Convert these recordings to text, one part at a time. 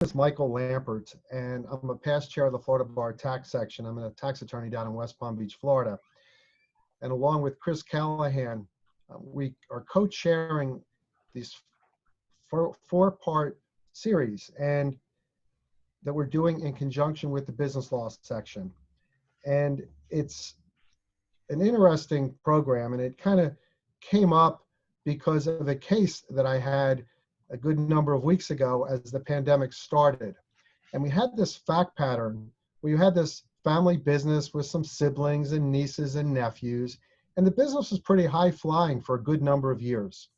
is Michael Lampert, and I'm a past chair of the Florida Bar Tax Section. I'm a tax attorney down in West Palm Beach, Florida. And along with Chris Callahan, we are co-chairing these four-part series and that we're doing in conjunction with the business law section. And it's an interesting program, and it kind of came up because of a case that I had a good number of weeks ago as the pandemic started. And we had this fact pattern where you had this family business with some siblings and nieces and nephews, and the business was pretty high flying for a good number of years.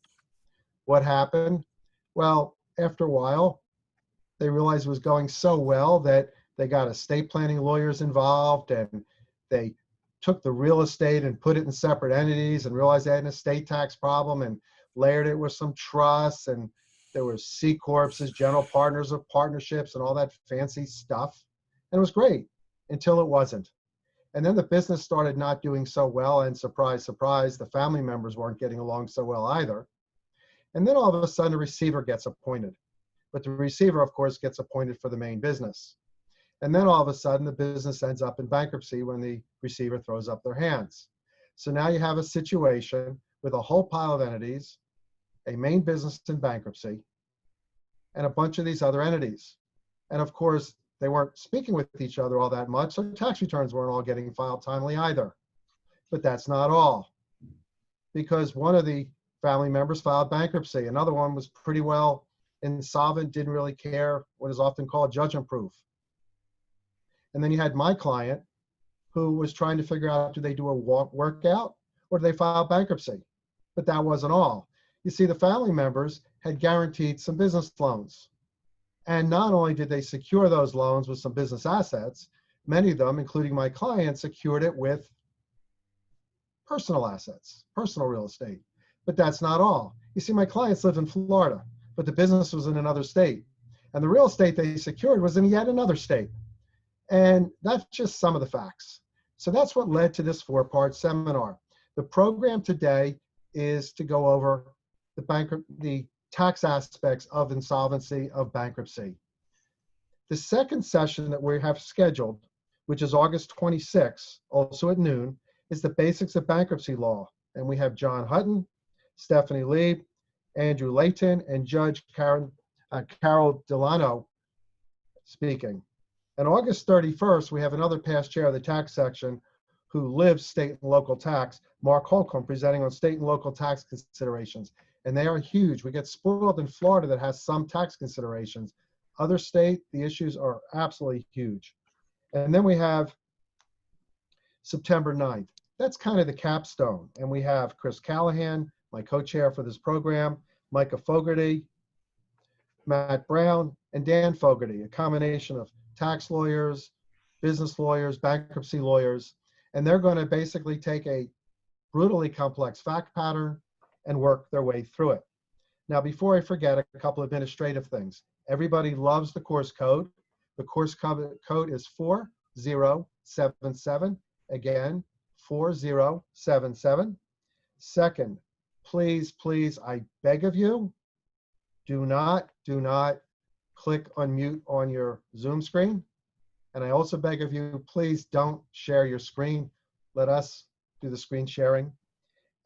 What happened? Well, after a while, they realized it was going so well that they got estate planning lawyers involved, and they took the real estate and put it in separate entities and realized they had an estate tax problem and layered it with some trusts, and there were C corps as general partners of partnerships and all that fancy stuff. And it was great until it wasn't. And then the business started not doing so well, and surprise, surprise, the family members weren't getting along so well either. And then all of a sudden a receiver gets appointed. But the receiver, of course, gets appointed for the main business. And then all of a sudden the business ends up in bankruptcy when the receiver throws up their hands. So now you have a situation with a whole pile of entities, a main business in bankruptcy, and a bunch of these other entities. And of course, they weren't speaking with each other all that much, so tax returns weren't all getting filed timely either. But that's not all, because one of the family members filed bankruptcy. Another one was pretty well insolvent, didn't really care, what is often called judgment proof. And then you had my client who was trying to figure out, do they do a workout or do they file bankruptcy? But that wasn't all. You see, the family members had guaranteed some business loans. And not only did they secure those loans with some business assets, many of them, including my client, secured it with personal assets, personal real estate. But that's not all. You see, my clients live in Florida, but the business was in another state. And the real estate they secured was in yet another state. And that's just some of the facts. So that's what led to this four-part seminar. The program today is to go over the tax aspects of insolvency, of bankruptcy. The second session that we have scheduled, which is August 26th, also at noon, is the basics of bankruptcy law. And we have John Hutton, Stephanie Lieb, Andrew Layton, and Judge Carol Delano speaking. And August 31st, we have another past chair of the tax section who lives state and local tax, Mark Holcomb, presenting on state and local tax considerations. And they are huge. We get spoiled in Florida that has some tax considerations. Other state, the issues are absolutely huge. And then we have September 9th. That's kind of the capstone. And we have Chris Callahan, my co-chair for this program, Micah Fogarty, Matt Brown, and Dan Fogarty, a combination of tax lawyers, business lawyers, bankruptcy lawyers, and they're going to basically take a brutally complex fact pattern and work their way through it. Now, before I forget, a couple of administrative things. Everybody loves the course code. The course code is 4077. Again, 4077. Second, please, I beg of you, do not click unmute on your Zoom screen. And I also beg of you, please don't share your screen. Let us do the screen sharing.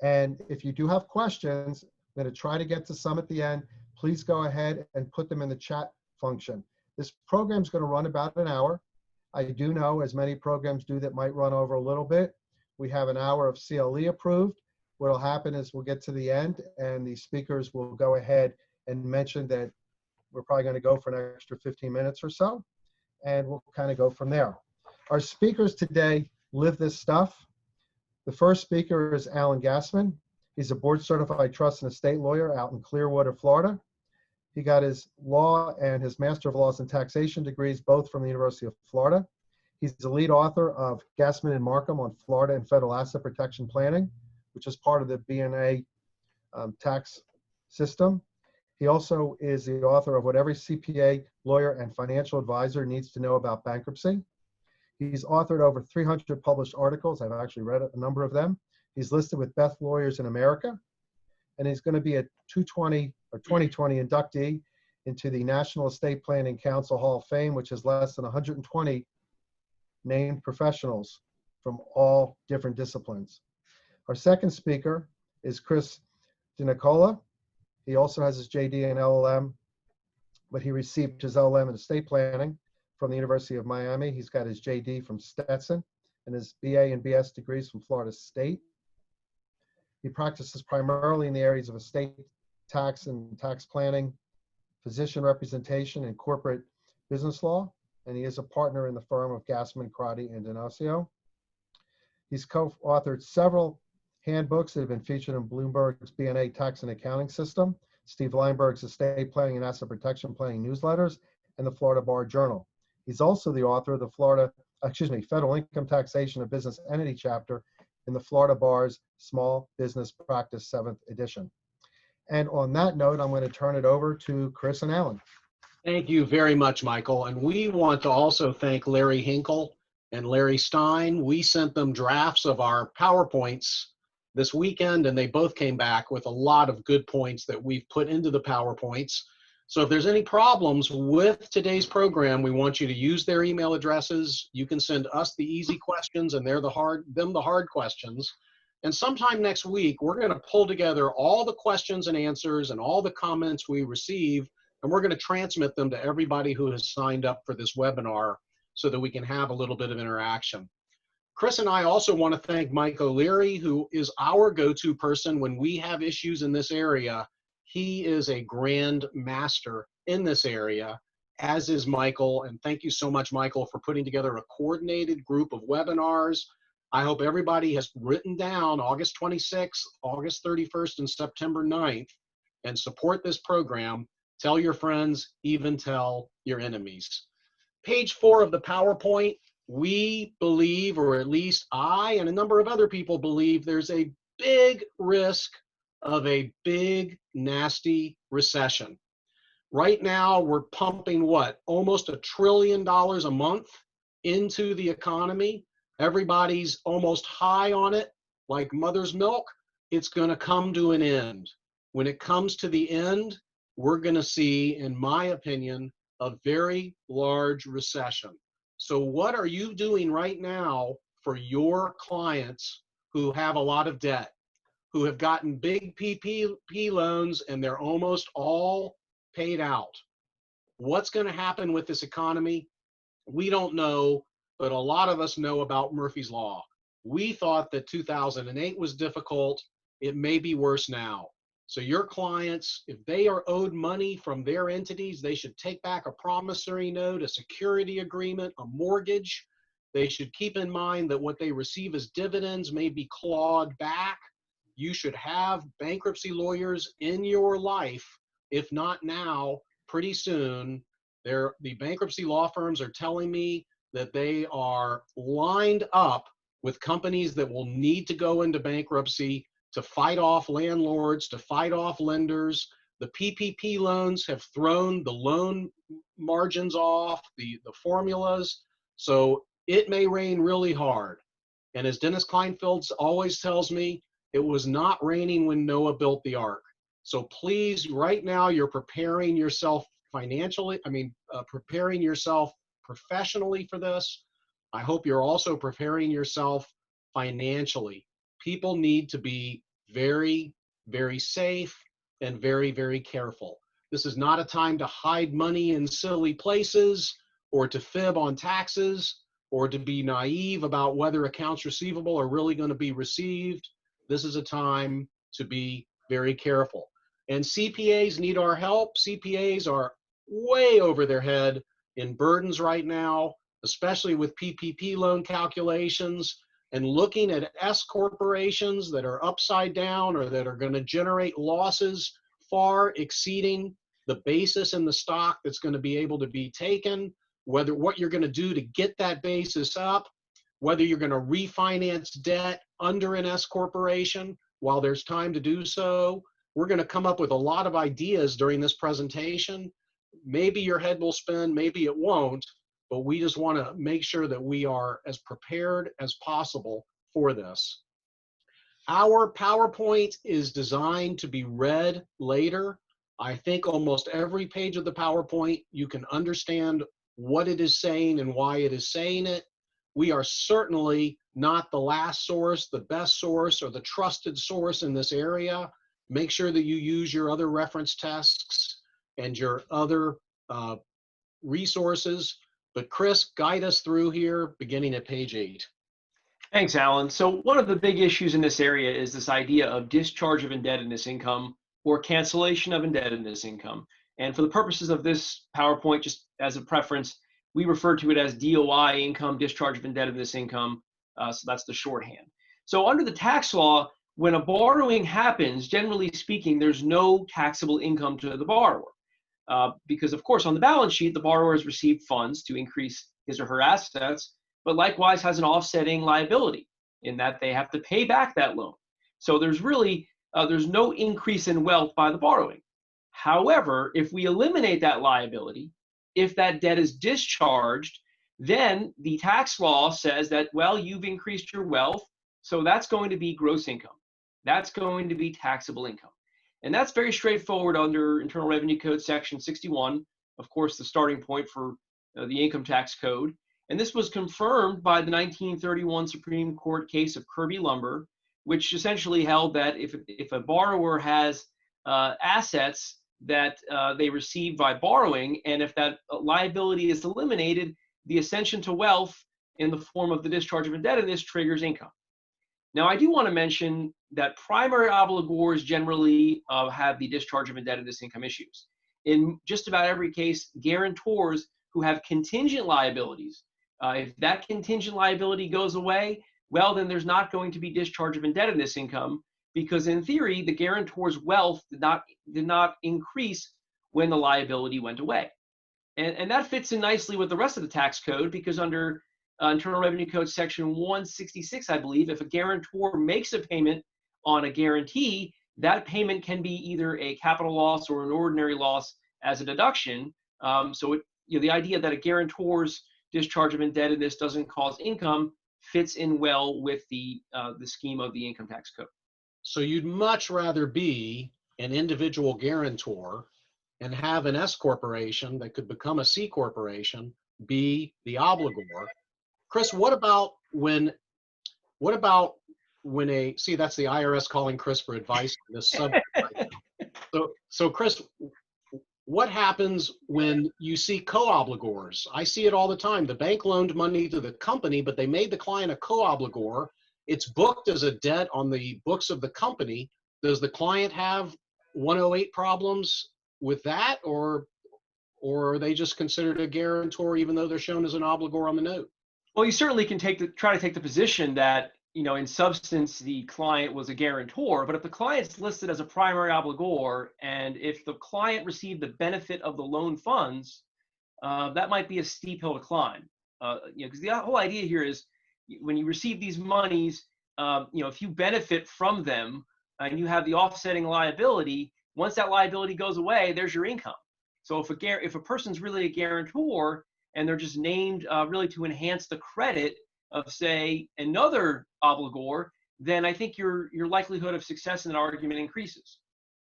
And if you do have questions, I'm going to try to get to some at the end. Please go ahead and put them in the chat function. This program is going to run about an hour. I do know, as many programs do that might run over a little bit, we have an hour of CLE approved. What will happen is we'll get to the end and the speakers will go ahead and mention that we're probably going to go for an extra 15 minutes or so, and we'll kind of go from there. Our speakers today live this stuff. The first speaker is Alan Gassman. He's a board certified trust and estate lawyer out in Clearwater, Florida. He got his law and his Master of Laws and Taxation degrees both from the University of Florida. He's the lead author of Gassman and Markham on Florida and Federal Asset Protection Planning, which is part of the BNA tax system. He also is the author of What Every CPA, Lawyer, and Financial Advisor Needs to Know About Bankruptcy. He's authored over 300 published articles. I've actually read a number of them. He's listed with Best Lawyers in America, and he's going to be a 2020 inductee into the National Estate Planning Council Hall of Fame, which has less than 120 named professionals from all different disciplines. Our second speaker is Chris Denicola. He also has his JD and LLM, but he received his LLM in estate planning from the University of Miami. He's got his JD from Stetson and his BA and BS degrees from Florida State. He practices primarily in the areas of estate tax and tax planning, physician representation, and corporate business law, and he is a partner in the firm of Gassman, Crotty, and D'Annunzio. He's co-authored several handbooks that have been featured in Bloomberg's B&A Tax and Accounting System, Steve Leinberg's Estate Planning and Asset Protection Planning newsletters, and the Florida Bar Journal. He's also the author of the Federal Income Taxation of Business Entity chapter in the Florida Bar's Small Business Practice 7th edition. And on that note, I'm going to turn it over to Chris and Alan. Thank you very much, Michael. And we want to also thank Larry Hinkle and Larry Stein. We sent them drafts of our PowerPoints this weekend, and they both came back with a lot of good points that we've put into the PowerPoints. So if there's any problems with today's program, we want you to use their email addresses. You can send us the easy questions, and they're the hard questions. And sometime next week, we're going to pull together all the questions and answers and all the comments we receive, and we're going to transmit them to everybody who has signed up for this webinar so that we can have a little bit of interaction. Chris and I also want to thank Mike O'Leary, who is our go-to person when we have issues in this area. He is a grand master in this area, as is Michael. And thank you so much, Michael, for putting together a coordinated group of webinars. I hope everybody has written down August 26th, August 31st, and September 9th, and support this program. Tell your friends, even tell your enemies. Page 4 of the PowerPoint, we believe, or at least I and a number of other people believe, there's a big risk of a big, nasty recession. Right now, we're pumping what? Almost $1 trillion a month into the economy. Everybody's almost high on it, like mother's milk. It's going to come to an end. When it comes to the end, we're going to see, in my opinion, a very large recession. So what are you doing right now for your clients who have a lot of debt, who have gotten big PPP loans and they're almost all paid out? What's going to happen with this economy? We don't know, but a lot of us know about Murphy's Law. We thought that 2008 was difficult. It may be worse now. So your clients, if they are owed money from their entities, they should take back a promissory note, a security agreement, a mortgage. They should keep in mind that what they receive as dividends may be clawed back. You should have bankruptcy lawyers in your life, if not now, pretty soon. The bankruptcy law firms are telling me that they are lined up with companies that will need to go into bankruptcy to fight off landlords, to fight off lenders. The PPP loans have thrown the loan margins off, the formulas. So it may rain really hard. And as Dennis Kleinfeld always tells me, it was not raining when Noah built the ark. So please, right now, you're preparing yourself financially, preparing yourself professionally for this. I hope you're also preparing yourself financially. People need to be very, very safe and very, very careful. This is not a time to hide money in silly places or to fib on taxes or to be naive about whether accounts receivable are really going to be received. This is a time to be very careful. And CPAs need our help. CPAs are way over their head in burdens right now, especially with PPP loan calculations, and looking at S corporations that are upside down or that are going to generate losses far exceeding the basis in the stock that's going to be able to be taken, what you're going to do to get that basis up, whether you're going to refinance debt under an S corporation while there's time to do so. We're going to come up with a lot of ideas during this presentation. Maybe your head will spin, maybe it won't, but we just want to make sure that we are as prepared as possible for this. Our PowerPoint is designed to be read later. I think almost every page of the PowerPoint, you can understand what it is saying and why it is saying it. We are certainly not the last source, the best source, or the trusted source in this area. Make sure that you use your other reference texts and your other resources. But Chris, guide us through here, beginning at page 8. Thanks, Alan. So one of the big issues in this area is this idea of discharge of indebtedness income or cancellation of indebtedness income. And for the purposes of this PowerPoint, just as a preference, we refer to it as DOI income, discharge of indebtedness income. So that's the shorthand. So under the tax law, when a borrowing happens, generally speaking, there's no taxable income to the borrower. Because of course, on the balance sheet, the borrower has received funds to increase his or her assets, but likewise has an offsetting liability in that they have to pay back that loan. So there's really, there's no increase in wealth by the borrowing. However, if we eliminate that liability, if that debt is discharged, then the tax law says that, well, you've increased your wealth, so that's going to be gross income. That's going to be taxable income. And that's very straightforward under Internal Revenue Code Section 61, of course, the starting point for the income tax code. And this was confirmed by the 1931 Supreme Court case of Kirby Lumber, which essentially held that if a borrower has assets that they received by borrowing, and if that liability is eliminated, the ascension to wealth in the form of the discharge of indebtedness triggers income. Now, I do want to mention that primary obligors generally have the discharge of indebtedness income issues. In just about every case, guarantors who have contingent liabilities, if that contingent liability goes away, well, then there's not going to be discharge of indebtedness income, because in theory, the guarantor's wealth did not increase when the liability went away. And that fits in nicely with the rest of the tax code, because under Internal Revenue Code Section 166, I believe, if a guarantor makes a payment on a guarantee, that payment can be either a capital loss or an ordinary loss as a deduction. So the idea that a guarantor's discharge of indebtedness doesn't cause income fits in well with the scheme of the income tax code. So you'd much rather be an individual guarantor and have an S corporation that could become a C corporation be the obligor. Chris, what about when see, that's the IRS calling Chris for advice on this subject right now. So Chris, what happens when you see co-obligors? I see it all the time. The bank loaned money to the company, but they made the client a co-obligor. It's booked as a debt on the books of the company. Does the client have 108 problems with that, or are they just considered a guarantor even though they're shown as an obligor on the note? Well, you certainly can try to take the position that, in substance, the client was a guarantor, but if the client's listed as a primary obligor, and if the client received the benefit of the loan funds, that might be a steep hill to climb. Because the whole idea here is when you receive these monies, if you benefit from them and you have the offsetting liability, once that liability goes away, there's your income. So if a person's really a guarantor and they're just named really to enhance the credit of, say, another obligor, then I think your likelihood of success in an argument increases.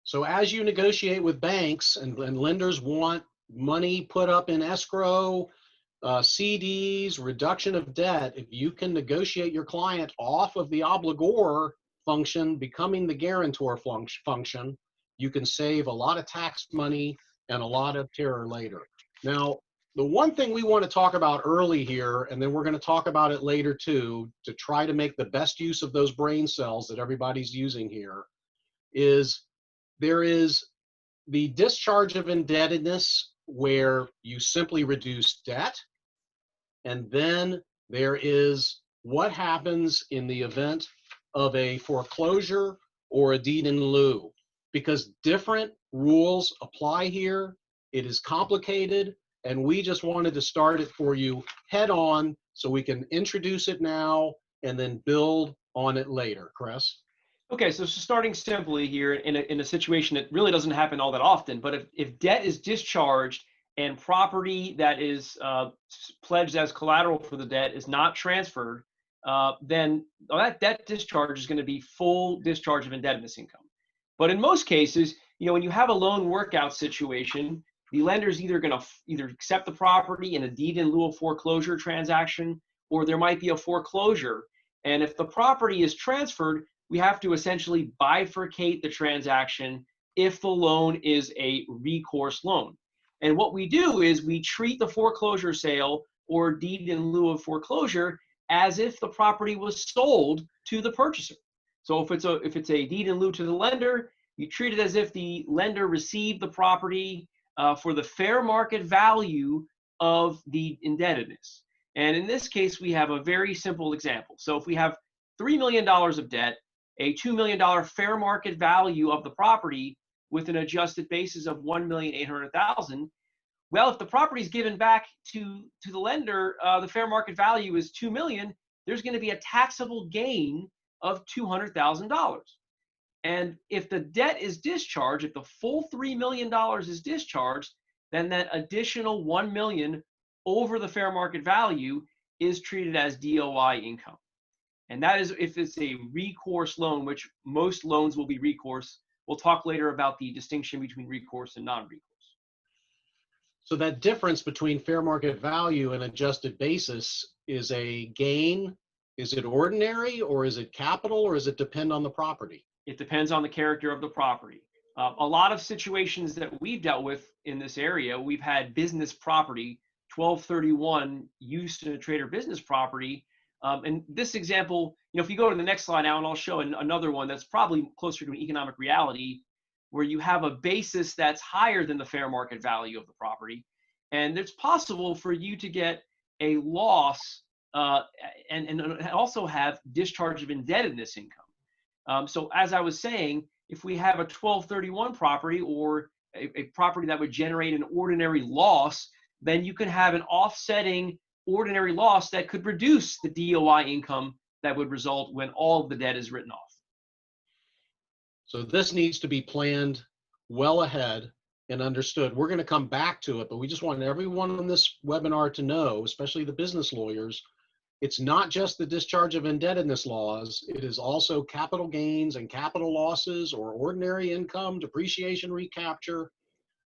So as you negotiate with banks and lenders want money put up in escrow, CDs, reduction of debt, if you can negotiate your client off of the obligor function, becoming the guarantor function, you can save a lot of tax money and a lot of terror later. Now, the one thing we want to talk about early here, and then we're going to talk about it later too, to try to make the best use of those brain cells that everybody's using here, is there is the discharge of indebtedness where you simply reduce debt, and then there is what happens in the event of a foreclosure or a deed in lieu, because different rules apply here. It is complicated, and we just wanted to start it for you head on so we can introduce it now and then build on it later. Chris? Okay, so starting simply here in a situation that really doesn't happen all that often, but if debt is discharged and property that is pledged as collateral for the debt is not transferred, then that debt discharge is going to be full discharge of indebtedness income. But in most cases, when you have a loan workout situation, the lender is either going to either accept the property in a deed in lieu of foreclosure transaction, or there might be a foreclosure. And if the property is transferred, we have to essentially bifurcate the transaction if the loan is a recourse loan. And what we do is we treat the foreclosure sale or deed in lieu of foreclosure as if the property was sold to the purchaser. So if it's a deed in lieu to the lender, you treat it as if the lender received the property for the fair market value of the indebtedness. And in this case, we have a very simple example. So if we have $3 million of debt, a $2 million fair market value of the property with an adjusted basis of $1,800,000, well, if the property is given back to the lender, the fair market value is $2 million, there's going to be a taxable gain of $200,000. And if the debt is discharged, if the full $3 million is discharged, then that additional $1 million over the fair market value is treated as DOI income. And that is if it's a recourse loan, which most loans will be recourse. We'll talk later about the distinction between recourse and non-recourse. So that difference between fair market value and adjusted basis is a gain. Is it ordinary, or is it capital, or does it depend on the property? It depends on the character of the property. A lot of situations that we've dealt with in this area, we've had business property, 1231 use in a trade or business property. And this example, if you go to the next slide now, and I'll show another one that's probably closer to an economic reality, where you have a basis that's higher than the fair market value of the property. And it's possible for you to get a loss and also have discharge of indebtedness income. So as I was saying, if we have a 1231 property or a property that would generate an ordinary loss, then you can have an offsetting ordinary loss that could reduce the DOI income that would result when all of the debt is written off. So this needs to be planned well ahead and understood. We're going to come back to it, but we just want everyone on this webinar to know, especially the business lawyers, it's not just the discharge of indebtedness laws. It is also capital gains and capital losses or ordinary income, depreciation, recapture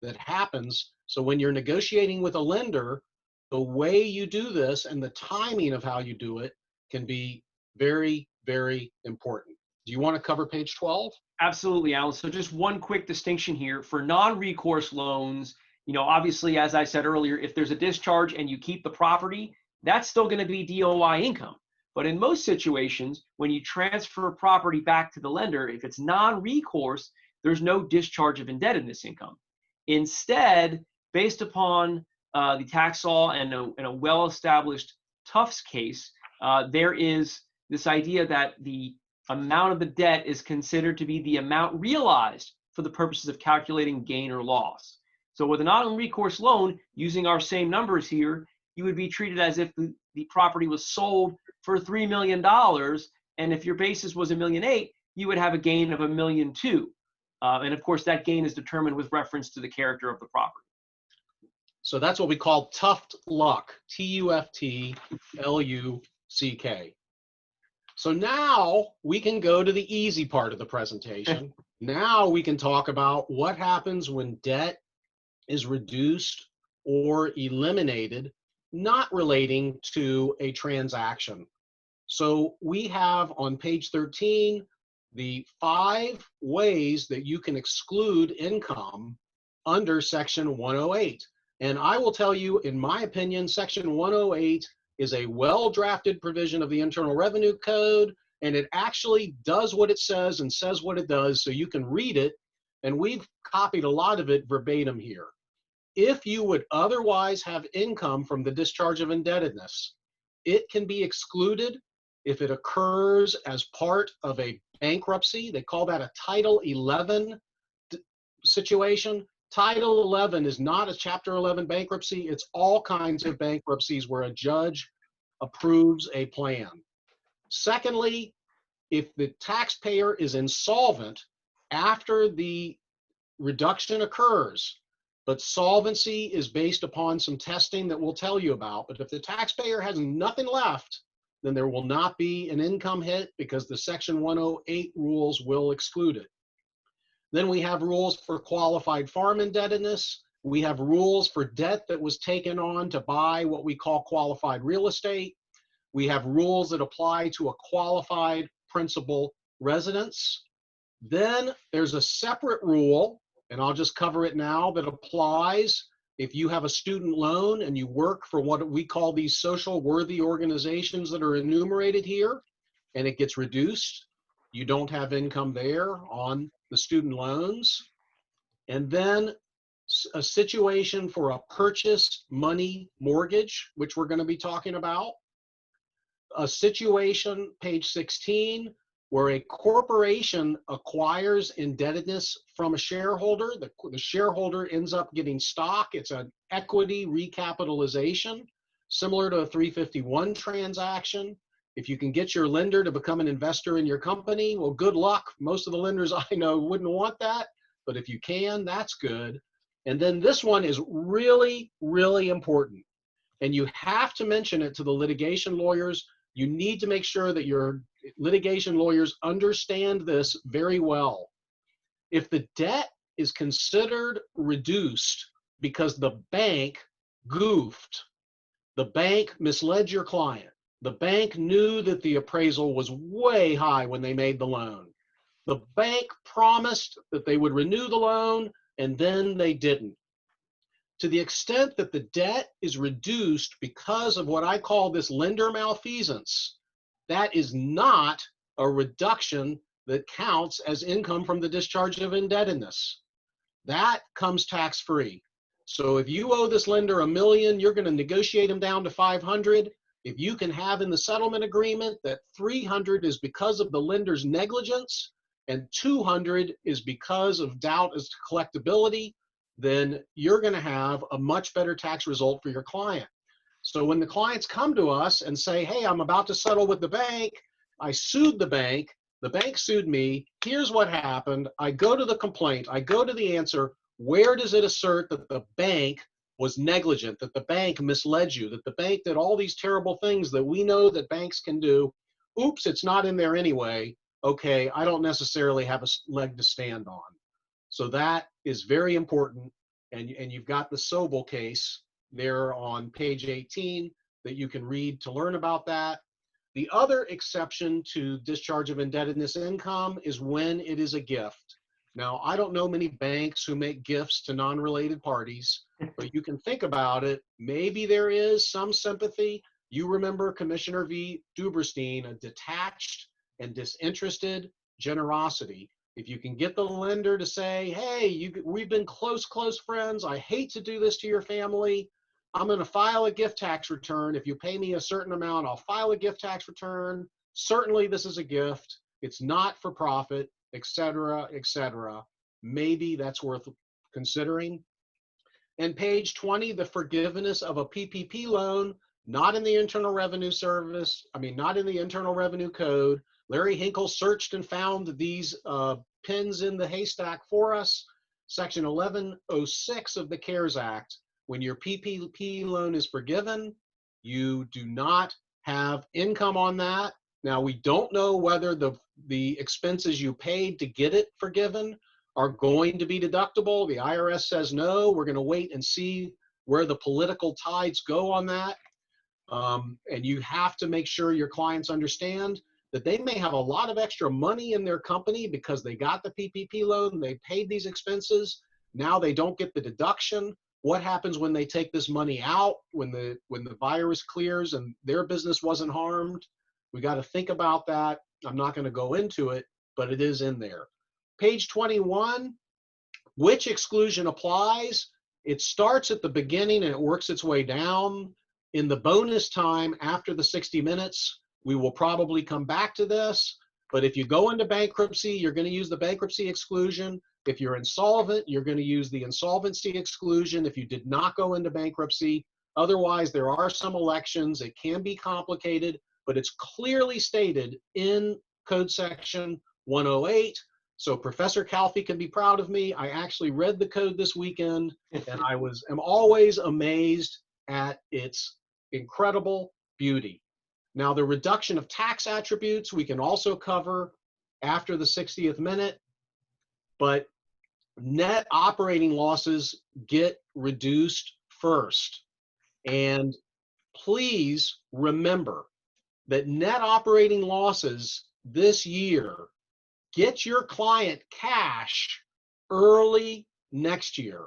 that happens. So when you're negotiating with a lender, the way you do this and the timing of how you do it can be very, very important. Do you want to cover page 12? Absolutely, Alan. So just one quick distinction here. For non-recourse loans, obviously, as I said earlier, if there's a discharge and you keep the property, that's still going to be DOI income. But in most situations, when you transfer property back to the lender, if it's non-recourse, there's no discharge of indebtedness income. Instead, based upon the tax law and a well-established Tufts case, there is this idea that the amount of the debt is considered to be the amount realized for the purposes of calculating gain or loss. So with a non-recourse loan, using our same numbers here, you would be treated as if the property was sold for $3 million, and if your basis was $1.8 million, you would have a gain of $1.2 million. And of course, that gain is determined with reference to the character of the property. So that's what we call Tuft Luck, Tuftluck. So now we can go to the easy part of the presentation. Now we can talk about what happens when debt is reduced or eliminated, not relating to a transaction. So we have on page 13 the 5 ways that you can exclude income under Section 108. And I will tell you, in my opinion, Section 108 is a well-drafted provision of the Internal Revenue Code, and it actually does what it says and says what it does, so you can read it, and we've copied a lot of it verbatim here. If you would otherwise have income from the discharge of indebtedness, it can be excluded if it occurs as part of a bankruptcy. They call that a Title 11 situation. Title 11 is not a Chapter 11 bankruptcy. It's all kinds of bankruptcies where a judge approves a plan. Secondly, if the taxpayer is insolvent after the reduction occurs, but solvency is based upon some testing that we'll tell you about, but if the taxpayer has nothing left, then there will not be an income hit because the Section 108 rules will exclude it. Then we have rules for qualified farm indebtedness. We have rules for debt that was taken on to buy what we call qualified real estate. We have rules that apply to a qualified principal residence. Then there's a separate rule, and I'll just cover it now, that applies if you have a student loan and you work for what we call these social worthy organizations that are enumerated here, and it gets reduced. You don't have income there on the student loans. And then a situation for a purchase money mortgage, which we're going to be talking about. A situation, page 16, where a corporation acquires indebtedness from a shareholder. The shareholder ends up getting stock. It's an equity recapitalization, similar to a 351 transaction. If you can get your lender to become an investor in your company, well, good luck. Most of the lenders I know wouldn't want that, but if you can, that's good. And then this one is really, really important. And you have to mention it to the litigation lawyers. You need to make sure that your litigation lawyers understand this very well. If the debt is considered reduced because the bank goofed, the bank misled your client, the bank knew that the appraisal was way high when they made the loan, the bank promised that they would renew the loan and then they didn't. To the extent that the debt is reduced because of what I call this lender malfeasance, that is not a reduction that counts as income from the discharge of indebtedness. That comes tax-free. So if you owe this lender $1 million, you're going to negotiate them down to 500. If you can have in the settlement agreement that 300 is because of the lender's negligence and 200 is because of doubt as to collectability, then you're going to have a much better tax result for your client. So when the clients come to us and say, hey, I'm about to settle with the bank, I sued the bank sued me, here's what happened, I go to the complaint, I go to the answer, where does it assert that the bank was negligent, that the bank misled you, that the bank did all these terrible things that we know that banks can do? Oops, it's not in there anyway. Okay, I don't necessarily have a leg to stand on. So that is very important, and you've got the Sobel case there on page 18 that you can read to learn about that. The other exception to discharge of indebtedness income is when it is a gift. Now, I don't know many banks who make gifts to non-related parties, but you can think about it. Maybe there is some sympathy. You remember Commissioner V. Duberstein, a detached and disinterested generosity. If you can get the lender to say, hey, we've been close friends. I hate to do this to your family. I'm going to file a gift tax return. If you pay me a certain amount, I'll file a gift tax return. Certainly this is a gift. It's not for profit, et cetera, et cetera. Maybe that's worth considering. And page 20, the forgiveness of a PPP loan, not in the Internal Revenue Service, not in the Internal Revenue Code. Larry Hinkle searched and found these pins in the haystack for us. Section 1106 of the CARES Act. When your PPP loan is forgiven, you do not have income on that. Now, we don't know whether the expenses you paid to get it forgiven are going to be deductible. The IRS says no. We're going to wait and see where the political tides go on that. And you have to make sure your clients understand that they may have a lot of extra money in their company because they got the PPP loan, they paid these expenses. Now they don't get the deduction. What happens when they take this money out, when the virus clears and their business wasn't harmed? We got to think about that. I'm not going to go into it, but it is in there. Page 21, which exclusion applies? It starts at the beginning and it works its way down. In the bonus time after the 60 minutes, we will probably come back to this, but if you go into bankruptcy, you're going to use the bankruptcy exclusion. If you're insolvent, you're going to use the insolvency exclusion if you did not go into bankruptcy. Otherwise, there are some elections. It can be complicated, but it's clearly stated in Code Section 108. So Professor Calfee can be proud of me. I actually read the code this weekend, and am always amazed at its incredible beauty. Now, the reduction of tax attributes we can also cover after the 60th minute, but net operating losses get reduced first. And please remember that net operating losses this year get your client cash early next year.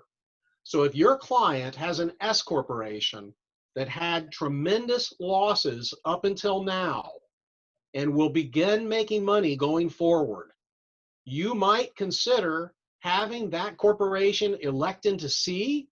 So if your client has an S corporation that had tremendous losses up until now and will begin making money going forward, you might consider having that corporation elect into C,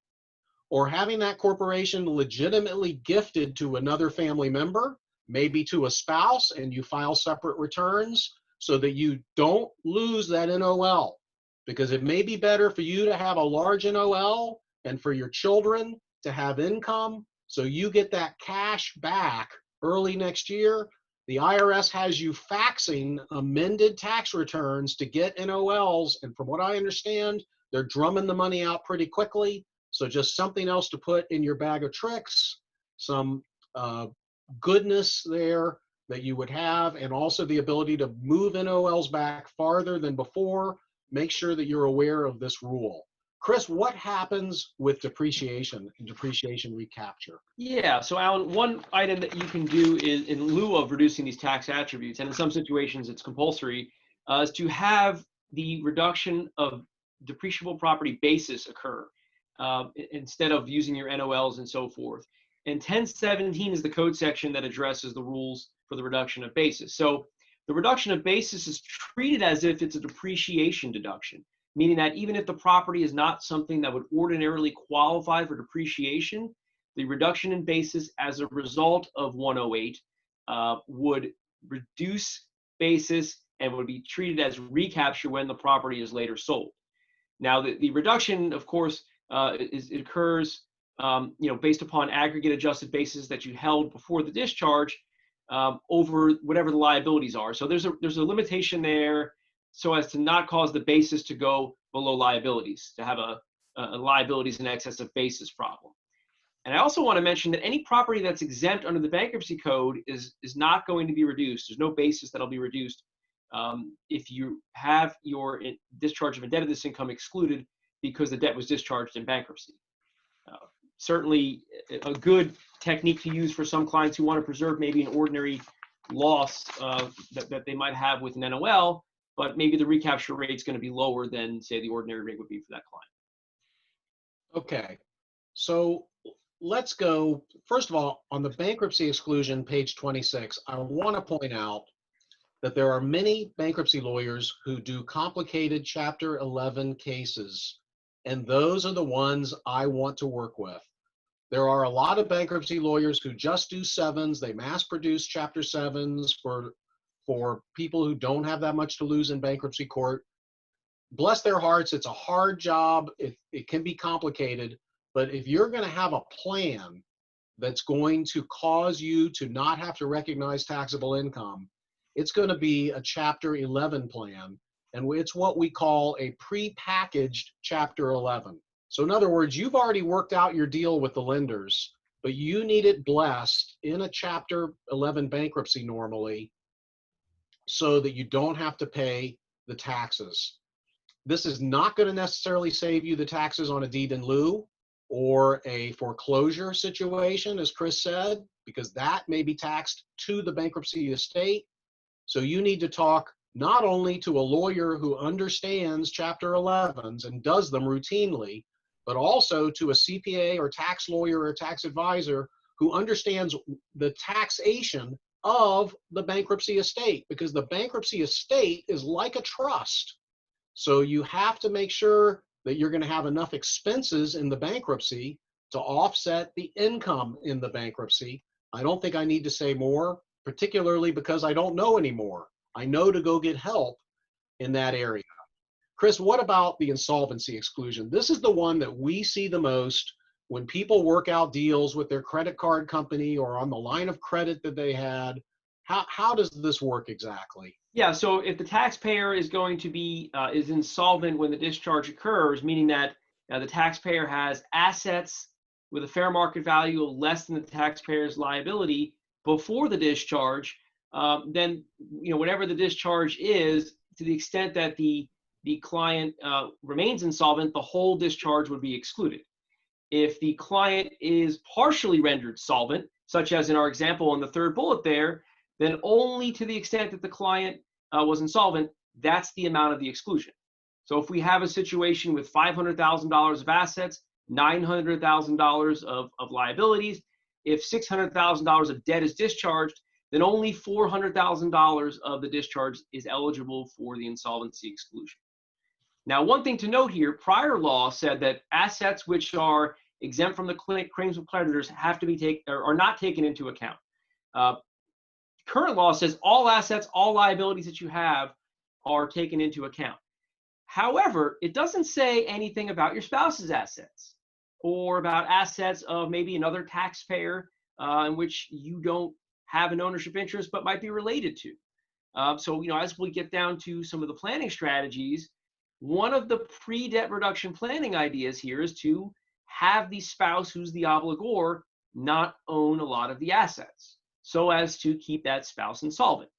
or having that corporation legitimately gifted to another family member, maybe to a spouse, and you file separate returns so that you don't lose that NOL. Because it may be better for you to have a large NOL and for your children to have income, so you get that cash back early next year. The IRS has you faxing amended tax returns to get NOLs, and from what I understand, they're drumming the money out pretty quickly. So just something else to put in your bag of tricks, some goodness there that you would have, and also the ability to move NOLs back farther than before. Make sure that you're aware of this rule. Chris, what happens with depreciation and depreciation recapture? Yeah, so Alan, one item that you can do is, in lieu of reducing these tax attributes, and in some situations it's compulsory, is to have the reduction of depreciable property basis occur instead of using your NOLs and so forth. And 1017 is the code section that addresses the rules for the reduction of basis. So the reduction of basis is treated as if it's a depreciation deduction, meaning that even if the property is not something that would ordinarily qualify for depreciation, the reduction in basis as a result of 108 would reduce basis and would be treated as recapture when the property is later sold. Now, the reduction, of course, it occurs based upon aggregate adjusted basis that you held before the discharge over whatever the liabilities are. So there's a limitation there so as to not cause the basis to go below liabilities, to have a liabilities in excess of basis problem. And I also want to mention that any property that's exempt under the bankruptcy code is not going to be reduced. There's no basis that'll be reduced if you have your discharge of indebtedness income excluded because the debt was discharged in bankruptcy. Certainly a good technique to use for some clients who want to preserve maybe an ordinary loss that they might have with an NOL, but maybe the recapture rate is going to be lower than, say, the ordinary rate would be for that client. Okay, so let's go, first of all, on the bankruptcy exclusion, page 26, I want to point out that there are many bankruptcy lawyers who do complicated Chapter 11 cases, and those are the ones I want to work with. There are a lot of bankruptcy lawyers who just do sevens. They mass produce Chapter 7s for people who don't have that much to lose in bankruptcy court. Bless their hearts, it's a hard job. It can be complicated, but if you're going to have a plan that's going to cause you to not have to recognize taxable income, it's going to be a Chapter 11 plan, and it's what we call a pre-packaged Chapter 11. So in other words, you've already worked out your deal with the lenders, but you need it blessed in a Chapter 11 bankruptcy normally so that you don't have to pay the taxes. This is not going to necessarily save you the taxes on a deed in lieu or a foreclosure situation, as Chris said, because that may be taxed to the bankruptcy estate. So you need to talk not only to a lawyer who understands Chapter 11s and does them routinely, but also to a CPA or tax lawyer or tax advisor who understands the taxation of the bankruptcy estate, because the bankruptcy estate is like a trust. So you have to make sure that you're going to have enough expenses in the bankruptcy to offset the income in the bankruptcy. I don't think I need to say more, particularly because I don't know anymore. I know to go get help in that area. Chris, what about the insolvency exclusion? This is the one that we see the most when people work out deals with their credit card company or on the line of credit that they had. How does this work exactly? Yeah, so if the taxpayer is going to be is insolvent when the discharge occurs, meaning that the taxpayer has assets with a fair market value less than the taxpayer's liability before the discharge, then whatever the discharge is, to the extent that the the client remains insolvent, the whole discharge would be excluded. If the client is partially rendered solvent, such as in our example on the third bullet there, then only to the extent that the client was insolvent, that's the amount of the exclusion. So if we have a situation with $500,000 of assets, $900,000 of liabilities, if $600,000 of debt is discharged, then only $400,000 of the discharge is eligible for the insolvency exclusion. Now, one thing to note here, prior law said that assets which are exempt from the claims of creditors have to be are not taken into account. Current law says all assets, all liabilities that you have are taken into account. However, it doesn't say anything about your spouse's assets or about assets of maybe another taxpayer in which you don't have an ownership interest but might be related to. So, as we get down to some of the planning strategies, one of the pre-debt reduction planning ideas here is to have the spouse who's the obligor not own a lot of the assets so as to keep that spouse insolvent.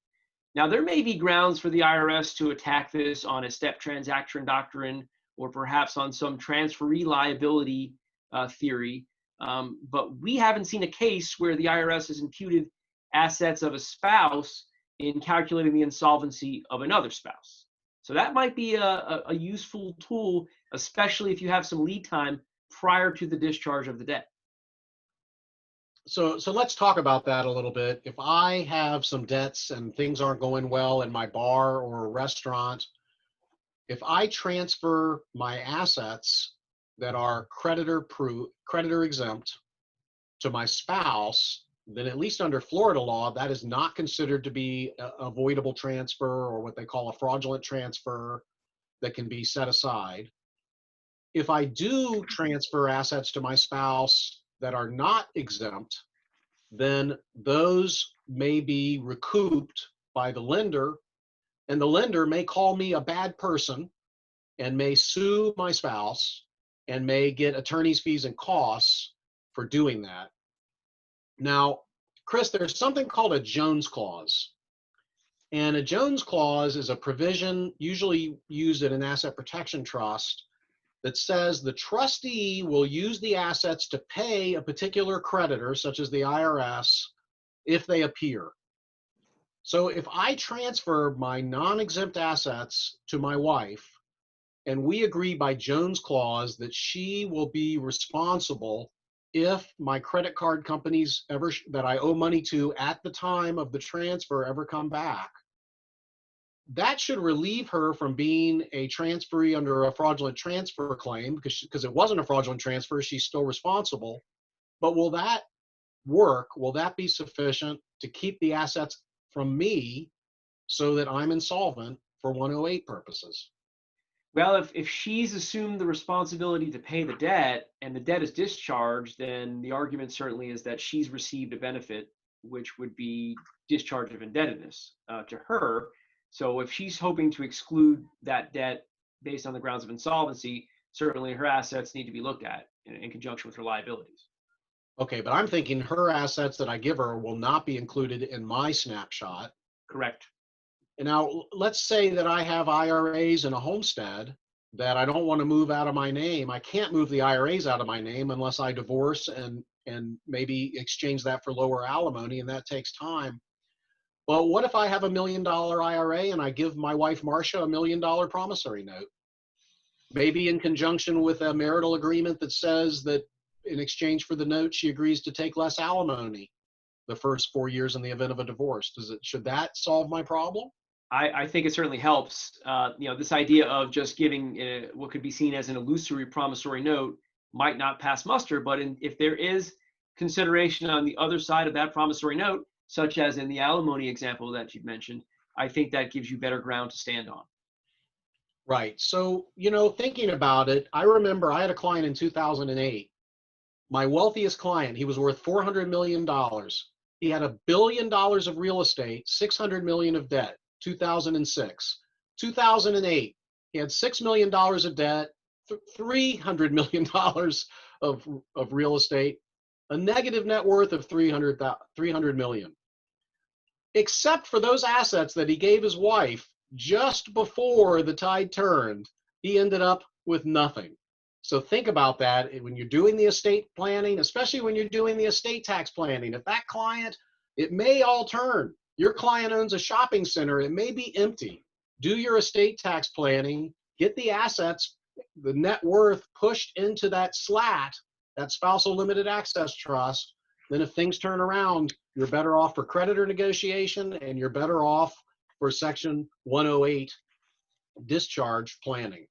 Now, there may be grounds for the IRS to attack this on a step transaction doctrine or perhaps on some transferee liability theory, but we haven't seen a case where the IRS has imputed assets of a spouse in calculating the insolvency of another spouse. So that might be a useful tool, especially if you have some lead time prior to the discharge of the debt. So let's talk about that a little bit. If I have some debts and things aren't going well in my bar or restaurant, if I transfer my assets that are creditor exempt to my spouse, then at least under Florida law, that is not considered to be an avoidable transfer or what they call a fraudulent transfer that can be set aside. If I do transfer assets to my spouse that are not exempt, then those may be recouped by the lender, and the lender may call me a bad person and may sue my spouse and may get attorney's fees and costs for doing that. Now, Chris, there's something called a Jones Clause. And a Jones Clause is a provision usually used in an asset protection trust that says the trustee will use the assets to pay a particular creditor, such as the IRS, if they appear. So if I transfer my non-exempt assets to my wife, and we agree by Jones Clause that she will be responsible if my credit card companies that I owe money to at the time of the transfer ever come back, that should relieve her from being a transferee under a fraudulent transfer claim because it wasn't a fraudulent transfer, she's still responsible. But will that work? Will that be sufficient to keep the assets from me so that I'm insolvent for 108 purposes? Well, if she's assumed the responsibility to pay the debt and the debt is discharged, then the argument certainly is that she's received a benefit, which would be discharge of indebtedness to her. So if she's hoping to exclude that debt based on the grounds of insolvency, certainly her assets need to be looked at in conjunction with her liabilities. Okay, but I'm thinking her assets that I give her will not be included in my snapshot. Correct. And now let's say that I have IRAs and a homestead that I don't want to move out of my name. I can't move the IRAs out of my name unless I divorce and maybe exchange that for lower alimony, and that takes time. Well, what if I have $1 million IRA and I give my wife, Marcia, $1 million promissory note? Maybe in conjunction with a marital agreement that says that in exchange for the note, she agrees to take less alimony the first 4 years in the event of a divorce. Should that solve my problem? I think it certainly helps. This idea of just giving what could be seen as an illusory promissory note might not pass muster, but if there is consideration on the other side of that promissory note, such as in the alimony example that you've mentioned, I think that gives you better ground to stand on. Right. So, thinking about it, I remember I had a client in 2008. My wealthiest client, he was worth $400 million. He had $1 billion of real estate, $600 million of debt, 2006. 2008, he had $6 million of debt, $300 million of real estate, a negative net worth of $300 million. Except for those assets that he gave his wife, just before the tide turned, he ended up with nothing. So think about that when you're doing the estate planning, especially when you're doing the estate tax planning. If that client, it may all turn. Your client owns a shopping center, it may be empty. Do your estate tax planning, get the assets, the net worth pushed into that SLAT, that spousal limited access trust. Then if things turn around, you're better off for creditor negotiation and you're better off for Section 108 discharge planning.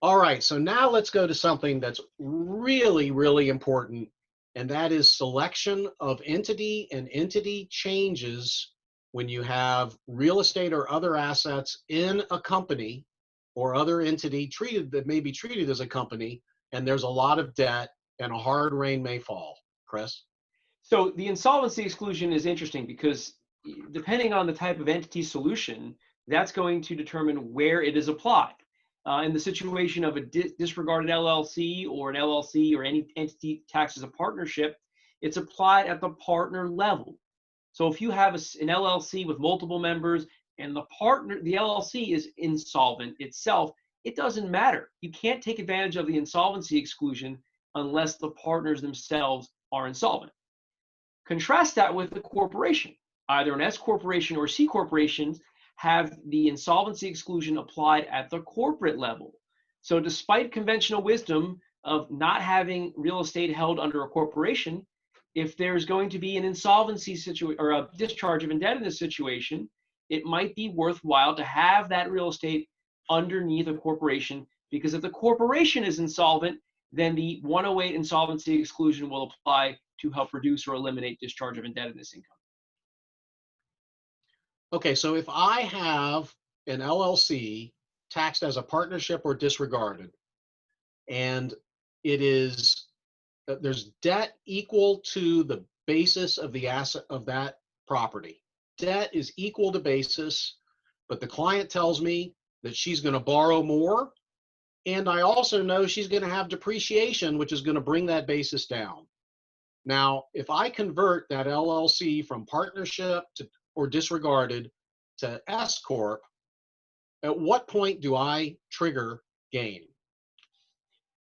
All right, so now let's go to something that's really, really important, and that is selection of entity and entity changes when you have real estate or other assets in a company or other entity treated that may be treated as a company, and there's a lot of debt and a hard rain may fall. Chris? So the insolvency exclusion is interesting because depending on the type of entity solution, that's going to determine where it is applied. In the situation of a disregarded LLC or an LLC or any entity taxed as a partnership, it's applied at the partner level. So if you have an LLC with multiple members and the LLC is insolvent itself, it doesn't matter. You can't take advantage of the insolvency exclusion unless the partners themselves are insolvent. Contrast that with the corporation. Either an S corporation or C corporations have the insolvency exclusion applied at the corporate level. So despite conventional wisdom of not having real estate held under a corporation, if there's going to be an insolvency situation or a discharge of indebtedness situation, it might be worthwhile to have that real estate underneath a corporation, because if the corporation is insolvent, then the 108 insolvency exclusion will apply to help reduce or eliminate discharge of indebtedness income. Okay, so if I have an LLC taxed as a partnership or disregarded, and it is, there's debt equal to the basis of the asset of that property. Debt is equal to basis, but the client tells me that she's going to borrow more, and I also know she's going to have depreciation, which is going to bring that basis down. Now, if I convert that LLC from partnership to or disregarded to S Corp, at what point do I trigger gain?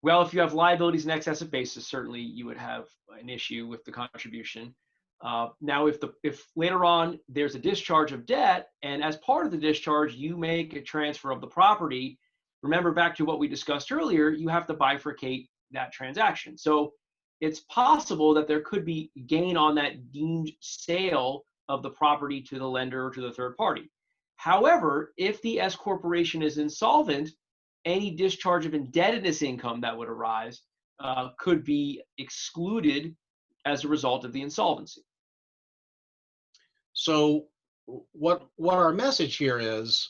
Well, if you have liabilities in excess of basis, certainly you would have an issue with the contribution. Now, if later on there's a discharge of debt, and as part of the discharge you make a transfer of the property, remember back to what we discussed earlier, you have to bifurcate that transaction. So it's possible that there could be gain on that deemed sale of the property to the lender or to the third party. However, if the S corporation is insolvent, any discharge of indebtedness income that would arise could be excluded as a result of the insolvency. So what our message here is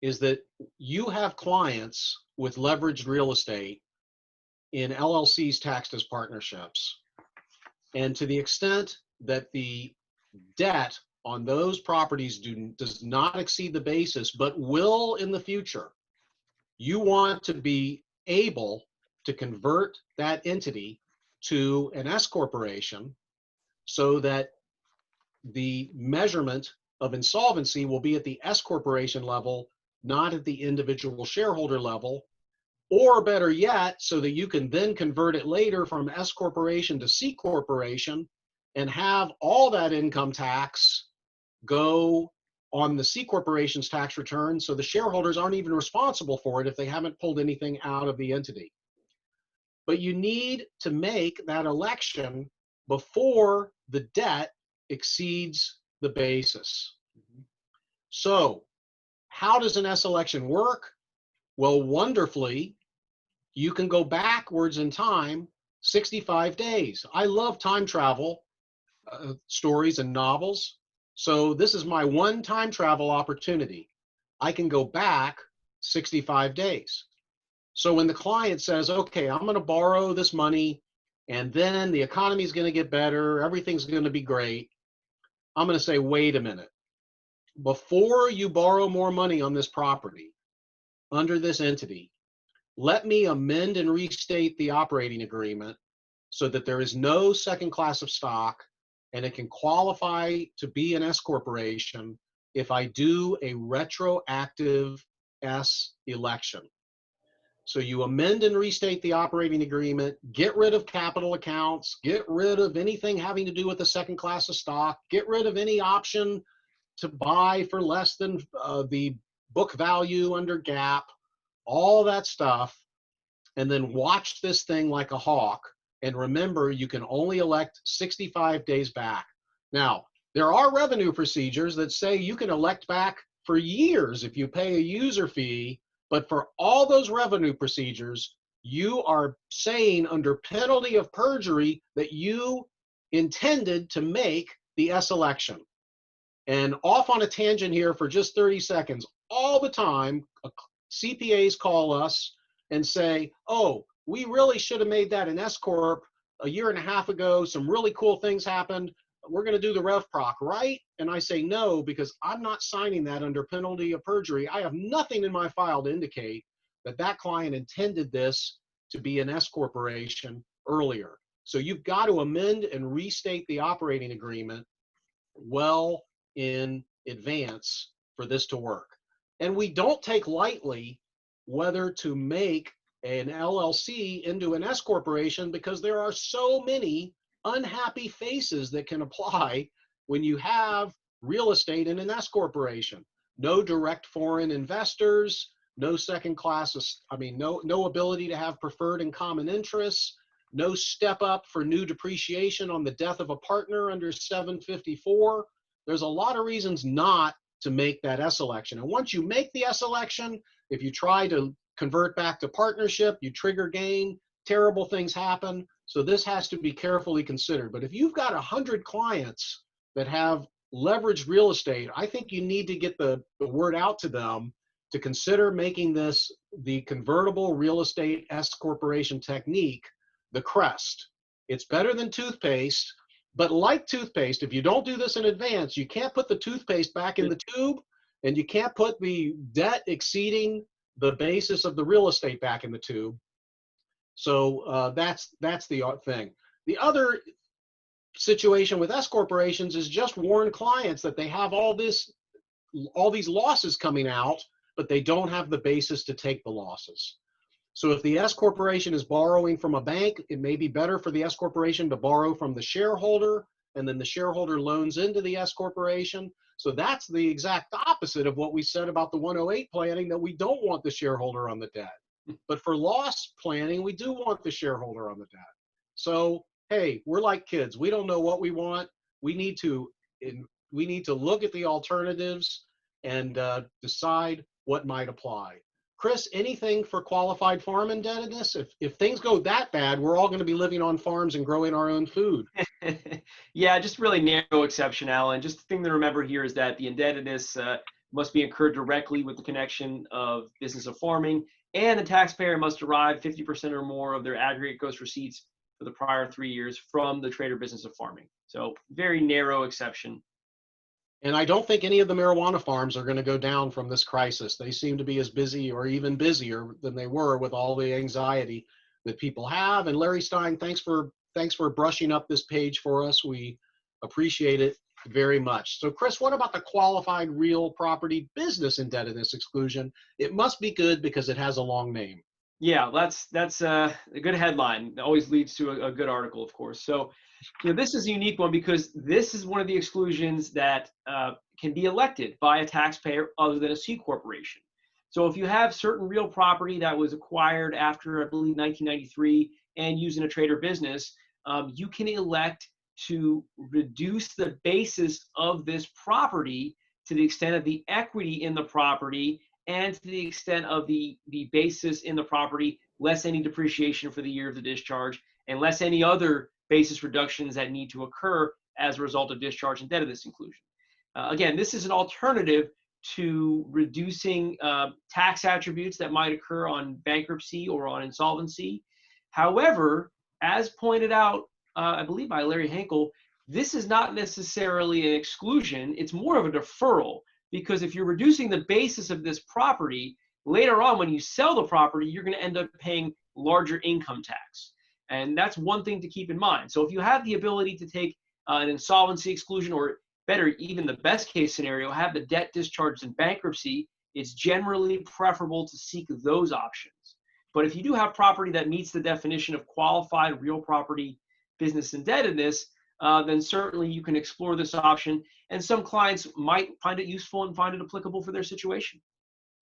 that you have clients with leveraged real estate in LLCs taxed as partnerships. And to the extent that the debt on those properties does not exceed the basis, but will in the future, you want to be able to convert that entity to an S corporation so that the measurement of insolvency will be at the S corporation level, not at the individual shareholder level, or better yet, so that you can then convert it later from S corporation to C corporation and have all that income tax go on the C corporation's tax return, so the shareholders aren't even responsible for it if they haven't pulled anything out of the entity. But you need to make that election before the debt exceeds the basis. So how does an S election work? Well, wonderfully, you can go backwards in time 65 days. I love time travel stories and novels. So this is my one time travel opportunity. I can go back 65 days. So when the client says, okay, I'm going to borrow this money and then the economy is going to get better, everything's going to be great, I'm going to say, wait a minute. Before you borrow more money on this property under this entity, let me amend and restate the operating agreement so that there is no second class of stock and it can qualify to be an S corporation if I do a retroactive S election. So you amend and restate the operating agreement, get rid of capital accounts, get rid of anything having to do with the second class of stock, get rid of any option to buy for less than the book value under GAAP, all that stuff, and then watch this thing like a hawk. And remember, you can only elect 65 days back. Now, there are revenue procedures that say you can elect back for years if you pay a user fee, but for all those revenue procedures, you are saying under penalty of perjury that you intended to make the S election. And off on a tangent here for just 30 seconds, all the time, CPAs call us and say, oh, we really should have made that an S Corp a year and a half ago. Some really cool things happened. We're going to do the RevProc, right? And I say no, because I'm not signing that under penalty of perjury. I have nothing in my file to indicate that that client intended this to be an S corporation earlier. So you've got to amend and restate the operating agreement well in advance for this to work. And we don't take lightly whether to make an LLC into an S corporation, because there are so many unhappy faces that can apply when you have real estate in an S corporation. No direct foreign investors, no second class, no ability to have preferred and common interests, no step up for new depreciation on the death of a partner under 754. There's a lot of reasons not to make that S election. And once you make the S election, if you try to convert back to partnership, you trigger gain, terrible things happen. So this has to be carefully considered. But if you've got 100 clients that have leveraged real estate, I think you need to get the word out to them to consider making this the convertible real estate S corporation technique the crest. It's better than toothpaste, but like toothpaste, if you don't do this in advance, you can't put the toothpaste back in the tube, and you can't put the debt exceeding the basis of the real estate back in the tube. So that's the thing. The other situation with S corporations is just warn clients that they have all these losses coming out, but they don't have the basis to take the losses. So if the S corporation is borrowing from a bank, it may be better for the S corporation to borrow from the shareholder, and then the shareholder loans into the S corporation. So that's the exact opposite of what we said about the 108 planning, that we don't want the shareholder on the debt. But for loss planning, we do want the shareholder on the debt. So, hey, we're like kids. We don't know what we want. We need to look at the alternatives and decide what might apply. Chris, anything for qualified farm indebtedness? If things go that bad, we're all going to be living on farms and growing our own food. Yeah, just really narrow exception, Alan. Just the thing to remember here is that the indebtedness must be incurred directly with the connection of business of farming, and the taxpayer must derive 50% or more of their aggregate gross receipts for the prior 3 years from the trade or business of farming. So very narrow exception. And I don't think any of the marijuana farms are going to go down from this crisis. They seem to be as busy or even busier than they were with all the anxiety that people have. And Larry Stein, thanks for brushing up this page for us. We appreciate it very much. So Chris, what about the qualified real property business indebtedness exclusion? It must be good because it has a long name. Yeah, that's a good headline. It always leads to a good article, of course. So, this is a unique one because this is one of the exclusions that can be elected by a taxpayer other than a C corporation. So if you have certain real property that was acquired after, I believe, 1993 and used in a trade or business, you can elect to reduce the basis of this property to the extent of the equity in the property and to the extent of the basis in the property, less any depreciation for the year of the discharge, and less any other basis reductions that need to occur as a result of discharge indebtedness inclusion. Again, this is an alternative to reducing tax attributes that might occur on bankruptcy or on insolvency. However, as pointed out, I believe by Larry Hinkle, this is not necessarily an exclusion, it's more of a deferral. Because if you're reducing the basis of this property, later on when you sell the property, you're going to end up paying larger income tax. And that's one thing to keep in mind. So if you have the ability to take an insolvency exclusion or better, even the best case scenario, have the debt discharged in bankruptcy, it's generally preferable to seek those options. But if you do have property that meets the definition of qualified real property business indebtedness, then certainly you can explore this option. And some clients might find it useful and find it applicable for their situation.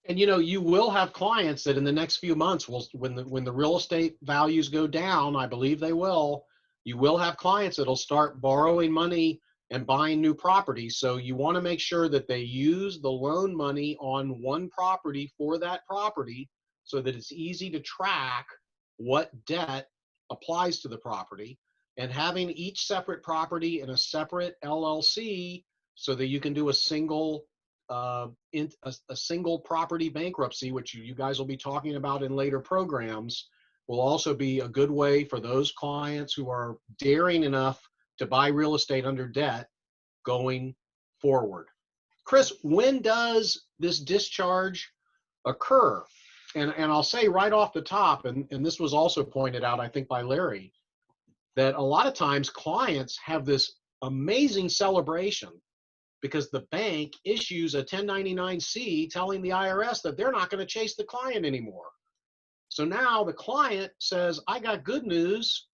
And you will have clients that in the next few months will, when the real estate values go down, I believe they will, you will have clients that'll start borrowing money and buying new properties. So you want to make sure that they use the loan money on one property for that property so that it's easy to track what debt applies to the property, and having each separate property in a separate LLC so that you can do a single single property bankruptcy, which you guys will be talking about in later programs, will also be a good way for those clients who are daring enough to buy real estate under debt going forward. Chris, when does this discharge occur? And I'll say right off the top, and this was also pointed out, I think, by Larry, that a lot of times clients have this amazing celebration because the bank issues a 1099-C telling the IRS that they're not going to chase the client anymore. So now the client says, I got good news.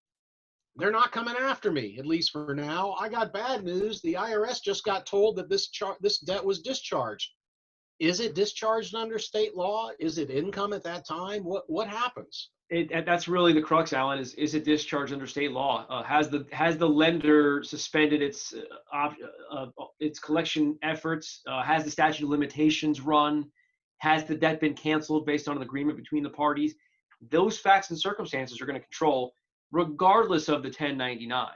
They're not coming after me, at least for now. I got bad news. The IRS just got told that this debt was discharged. Is it discharged under state law? Is it income at that time? What happens? That's really the crux, Alan. Is it discharged under state law? Has the lender suspended its collection efforts? Has the statute of limitations run? Has the debt been canceled based on an agreement between the parties? Those facts and circumstances are going to control, regardless of the 1099.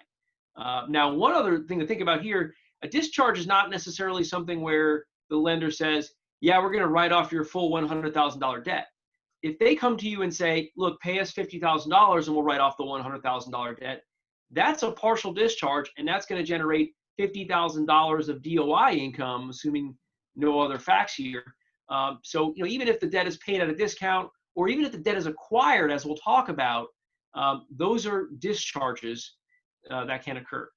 Now, one other thing to think about here: a discharge is not necessarily something where the lender says, "Yeah, we're going to write off your full $100,000 debt." If they come to you and say, look, pay us $50,000 and we'll write off the $100,000 debt, that's a partial discharge, and that's going to generate $50,000 of DOI income, assuming no other facts here. So even if the debt is paid at a discount, or even if the debt is acquired, as we'll talk about, those are discharges that can occur.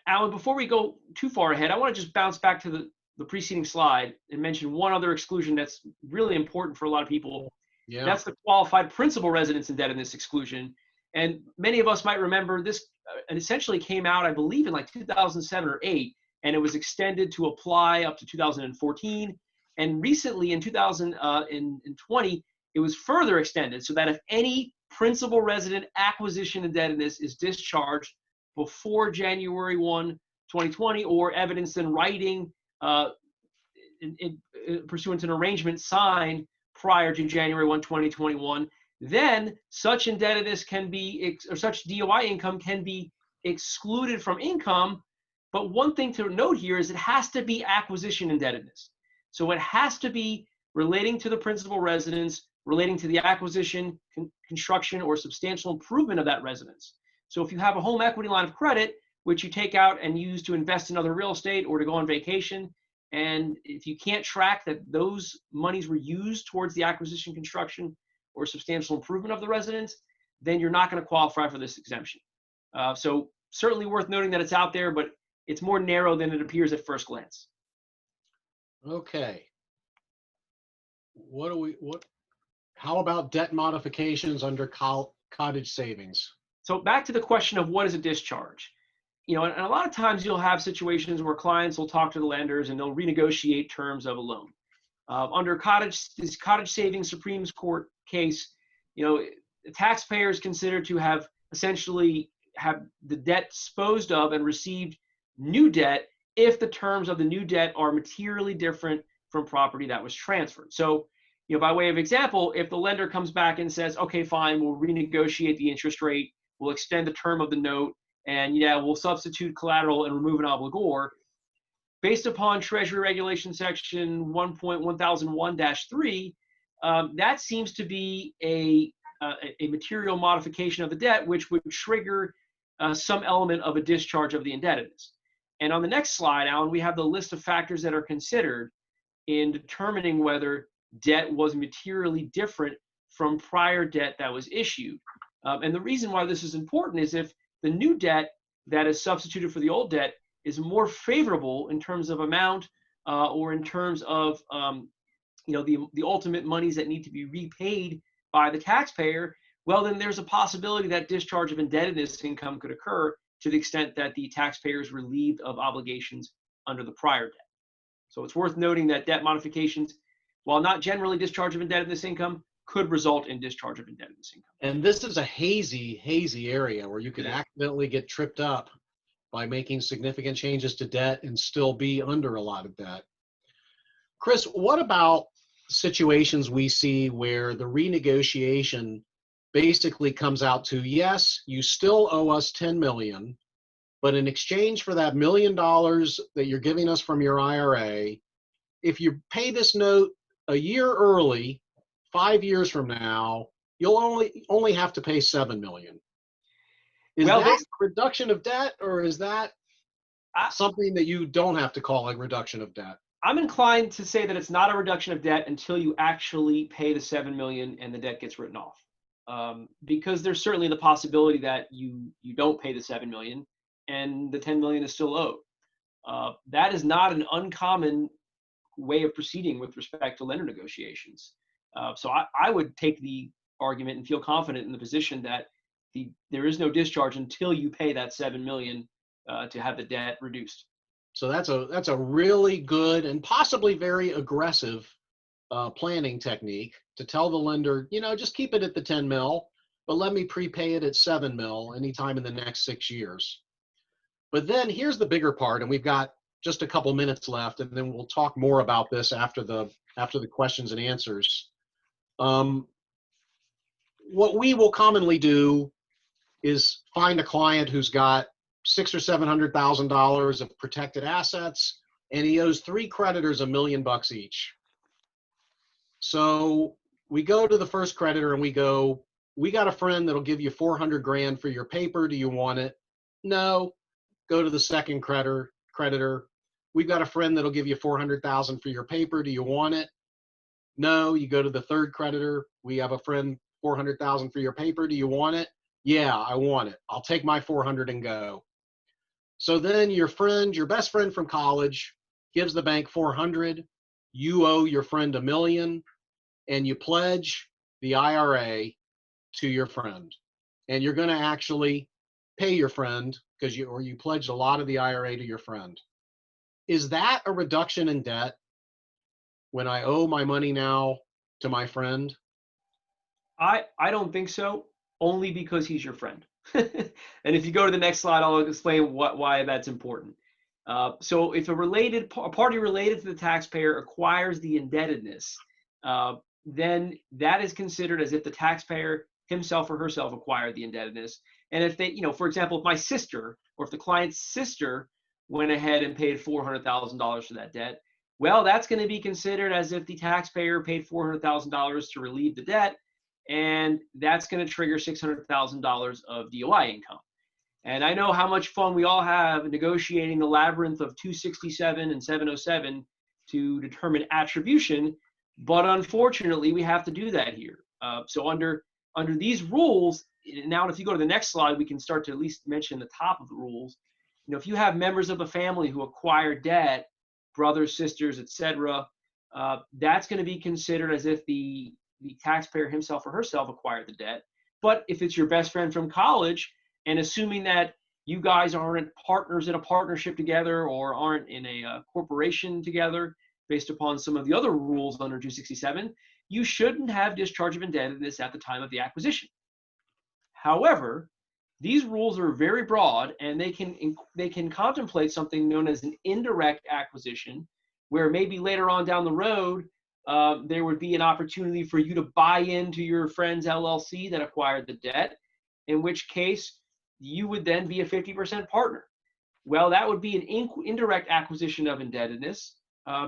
Alan, before we go too far ahead, I want to just bounce back to the preceding slide and mention one other exclusion that's really important for a lot of people. Yeah. That's the qualified principal residence indebtedness exclusion. And many of us might remember this essentially came out, I believe, in like 2007 or 8, and it was extended to apply up to 2014. And recently in 2020, it was further extended so that if any principal resident acquisition indebtedness is discharged before January 1, 2020, or evidenced in writing pursuant to an arrangement signed prior to January 1, 2021, then such indebtedness can be, or such DOI income can be excluded from income. But one thing to note here is it has to be acquisition indebtedness. So it has to be relating to the principal residence, relating to the acquisition, construction, or substantial improvement of that residence. So if you have a home equity line of credit, which you take out and use to invest in other real estate or to go on vacation, and if you can't track that those monies were used towards the acquisition, construction, or substantial improvement of the residence, then you're not going to qualify for this exemption. So certainly worth noting that it's out there, but it's more narrow than it appears at first glance. Okay. How about debt modifications under cottage savings? So back to the question of what is a discharge? And a lot of times you'll have situations where clients will talk to the lenders and they'll renegotiate terms of a loan. Under this cottage savings Supreme Court case, the taxpayer is considered to have essentially have the debt disposed of and received new debt if the terms of the new debt are materially different from property that was transferred. So, by way of example, if the lender comes back and says, okay, fine, we'll renegotiate the interest rate, we'll extend the term of the note, and we'll substitute collateral and remove an obligor, based upon Treasury Regulation Section 1.1001-3, that seems to be a material modification of the debt, which would trigger some element of a discharge of the indebtedness. And on the next slide, Alan, we have the list of factors that are considered in determining whether debt was materially different from prior debt that was issued. And the reason why this is important is if the new debt that is substituted for the old debt is more favorable in terms of amount or in terms of the ultimate monies that need to be repaid by the taxpayer, well, then there's a possibility that discharge of indebtedness income could occur to the extent that the taxpayer is relieved of obligations under the prior debt. So it's worth noting that debt modifications, while not generally discharge of indebtedness income, could result in discharge of indebtedness income. And this is a hazy area where you could accidentally get tripped up by making significant changes to debt and still be under a lot of debt. Chris, what about situations we see where the renegotiation basically comes out to, yes, you still owe us 10 million, but in exchange for that $1 million that you're giving us from your IRA, if you pay this note a year early, 5 years from now, you'll only have to pay 7 million. Is that a reduction of debt, or is that something that you don't have to call a reduction of debt? I'm inclined to say that it's not a reduction of debt until you actually pay the 7 million and the debt gets written off. Because there's certainly the possibility that you don't pay the 7 million and the 10 million is still owed. That is not an uncommon way of proceeding with respect to lender negotiations. So I would take the argument and feel confident in the position that there is no discharge until you pay that 7 million to have the debt reduced. So that's a really good and possibly very aggressive planning technique to tell the lender, just keep it at the 10 mil, but let me prepay it at 7 mil anytime in the next 6 years. But then here's the bigger part, and we've got just a couple minutes left, and then we'll talk more about this after the questions and answers. What we will commonly do is find a client who's got $600,000 or $700,000 of protected assets, and he owes 3 creditors $1 million each. So we go to the first creditor and we go, we got a friend that'll give you 400 grand for your paper. Do you want it? No. Go to the second creditor. We've got a friend that'll give you 400,000 for your paper. Do you want it? No. You go to the third creditor. We have a friend, 400,000 for your paper. Do you want it? Yeah, I want it. I'll take my 400 and go. So then your best friend from college gives the bank 400. You owe your friend $1 million, and you pledge the IRA to your friend. And you're going to actually pay your friend because you pledged a lot of the IRA to your friend. Is that a reduction in debt when I owe my money now to my friend? I don't think so, only because he's your friend. And if you go to the next slide, I'll explain why that's important. So if a party related to the taxpayer acquires the indebtedness, then that is considered as if the taxpayer himself or herself acquired the indebtedness. And if they, for example, if my sister or if the client's sister went ahead and paid $400,000 for that debt, well, that's going to be considered as if the taxpayer paid $400,000 to relieve the debt, and that's going to trigger $600,000 of DOI income. And I know how much fun we all have negotiating the labyrinth of 267 and 707 to determine attribution, but unfortunately, we have to do that here. So under these rules, now if you go to the next slide, we can start to at least mention the top of the rules. If you have members of a family who acquire debt, brothers, sisters, etc., that's going to be considered as if the taxpayer himself or herself acquired the debt. But if it's your best friend from college, and assuming that you guys aren't partners in a partnership together or aren't in a corporation together, based upon some of the other rules under 267, you shouldn't have discharge of indebtedness at the time of the acquisition. However, these rules are very broad, and they can contemplate something known as an indirect acquisition, where maybe later on down the road, there would be an opportunity for you to buy into your friend's LLC that acquired the debt, in which case you would then be a 50% partner. Well, that would be an indirect acquisition of indebtedness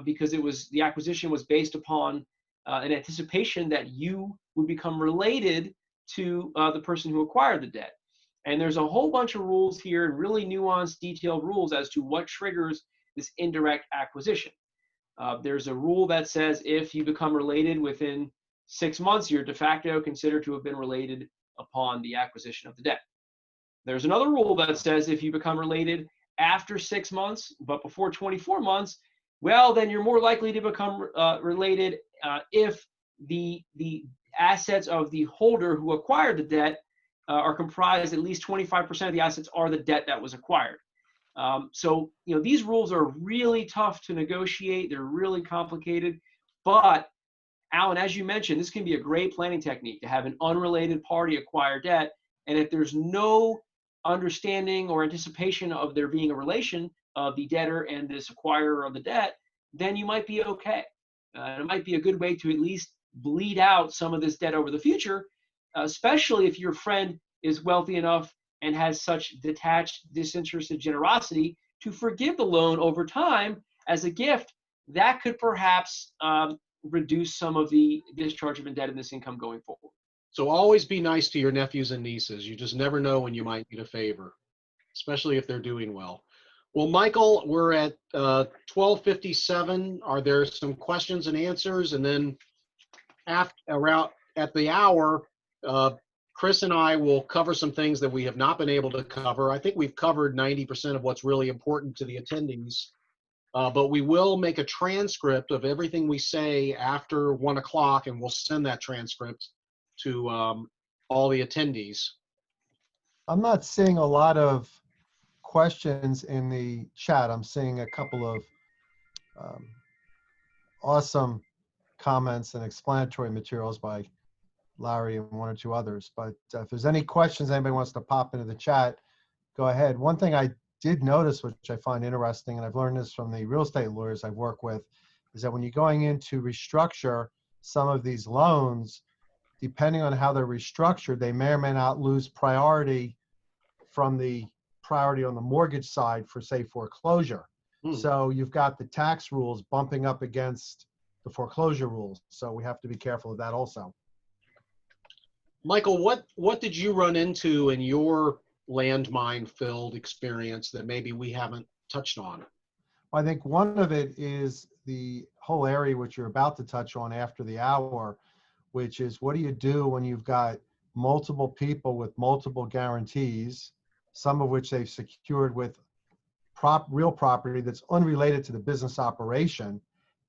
because the acquisition was based upon an anticipation that you would become related to the person who acquired the debt. And there's a whole bunch of rules here, really nuanced, detailed rules as to what triggers this indirect acquisition. There's a rule that says if you become related within 6 months, you're de facto considered to have been related upon the acquisition of the debt. There's another rule that says if you become related after 6 months, but before 24 months, well, then you're more likely to become related if the assets of the holder who acquired the debt are comprised, at least 25% of the assets are the debt that was acquired. So, these rules are really tough to negotiate. They're really complicated. But, Alan, as you mentioned, this can be a great planning technique to have an unrelated party acquire debt. And if there's no understanding or anticipation of there being a relation of the debtor and this acquirer of the debt, then you might be okay. It might be a good way to at least bleed out some of this debt over the future, especially if your friend is wealthy enough and has such detached, disinterested generosity to forgive the loan over time as a gift. That could perhaps reduce some of the discharge of indebtedness income going forward. So always be nice to your nephews and nieces. You just never know when you might need a favor, especially if they're doing well. Well, Michael, we're at 12:57. Are there some questions and answers? And then around at the hour, Chris and I will cover some things that we have not been able to cover. I think we've covered 90% of what's really important to the attendees, but we will make a transcript of everything we say after 1 o'clock, and we'll send that transcript to all the attendees. I'm not seeing a lot of questions in the chat. I'm seeing a couple of awesome comments and explanatory materials by Larry and one or two others. But if there's any questions anybody wants to pop into the chat, go ahead. One thing I did notice, which I find interesting, and I've learned this from the real estate lawyers I've worked with, is that when you're going in to restructure some of these loans, depending on how they're restructured, they may or may not lose priority from the priority on the mortgage side for, say, foreclosure. So you've got the tax rules bumping up against the foreclosure rules. So we have to be careful of that also. Michael, what did you run into in your landmine-filled experience that maybe we haven't touched on? I think one of it is the whole area which you're about to touch on after the hour, which is what do you do when you've got multiple people with multiple guarantees, some of which they've secured with real property that's unrelated to the business operation.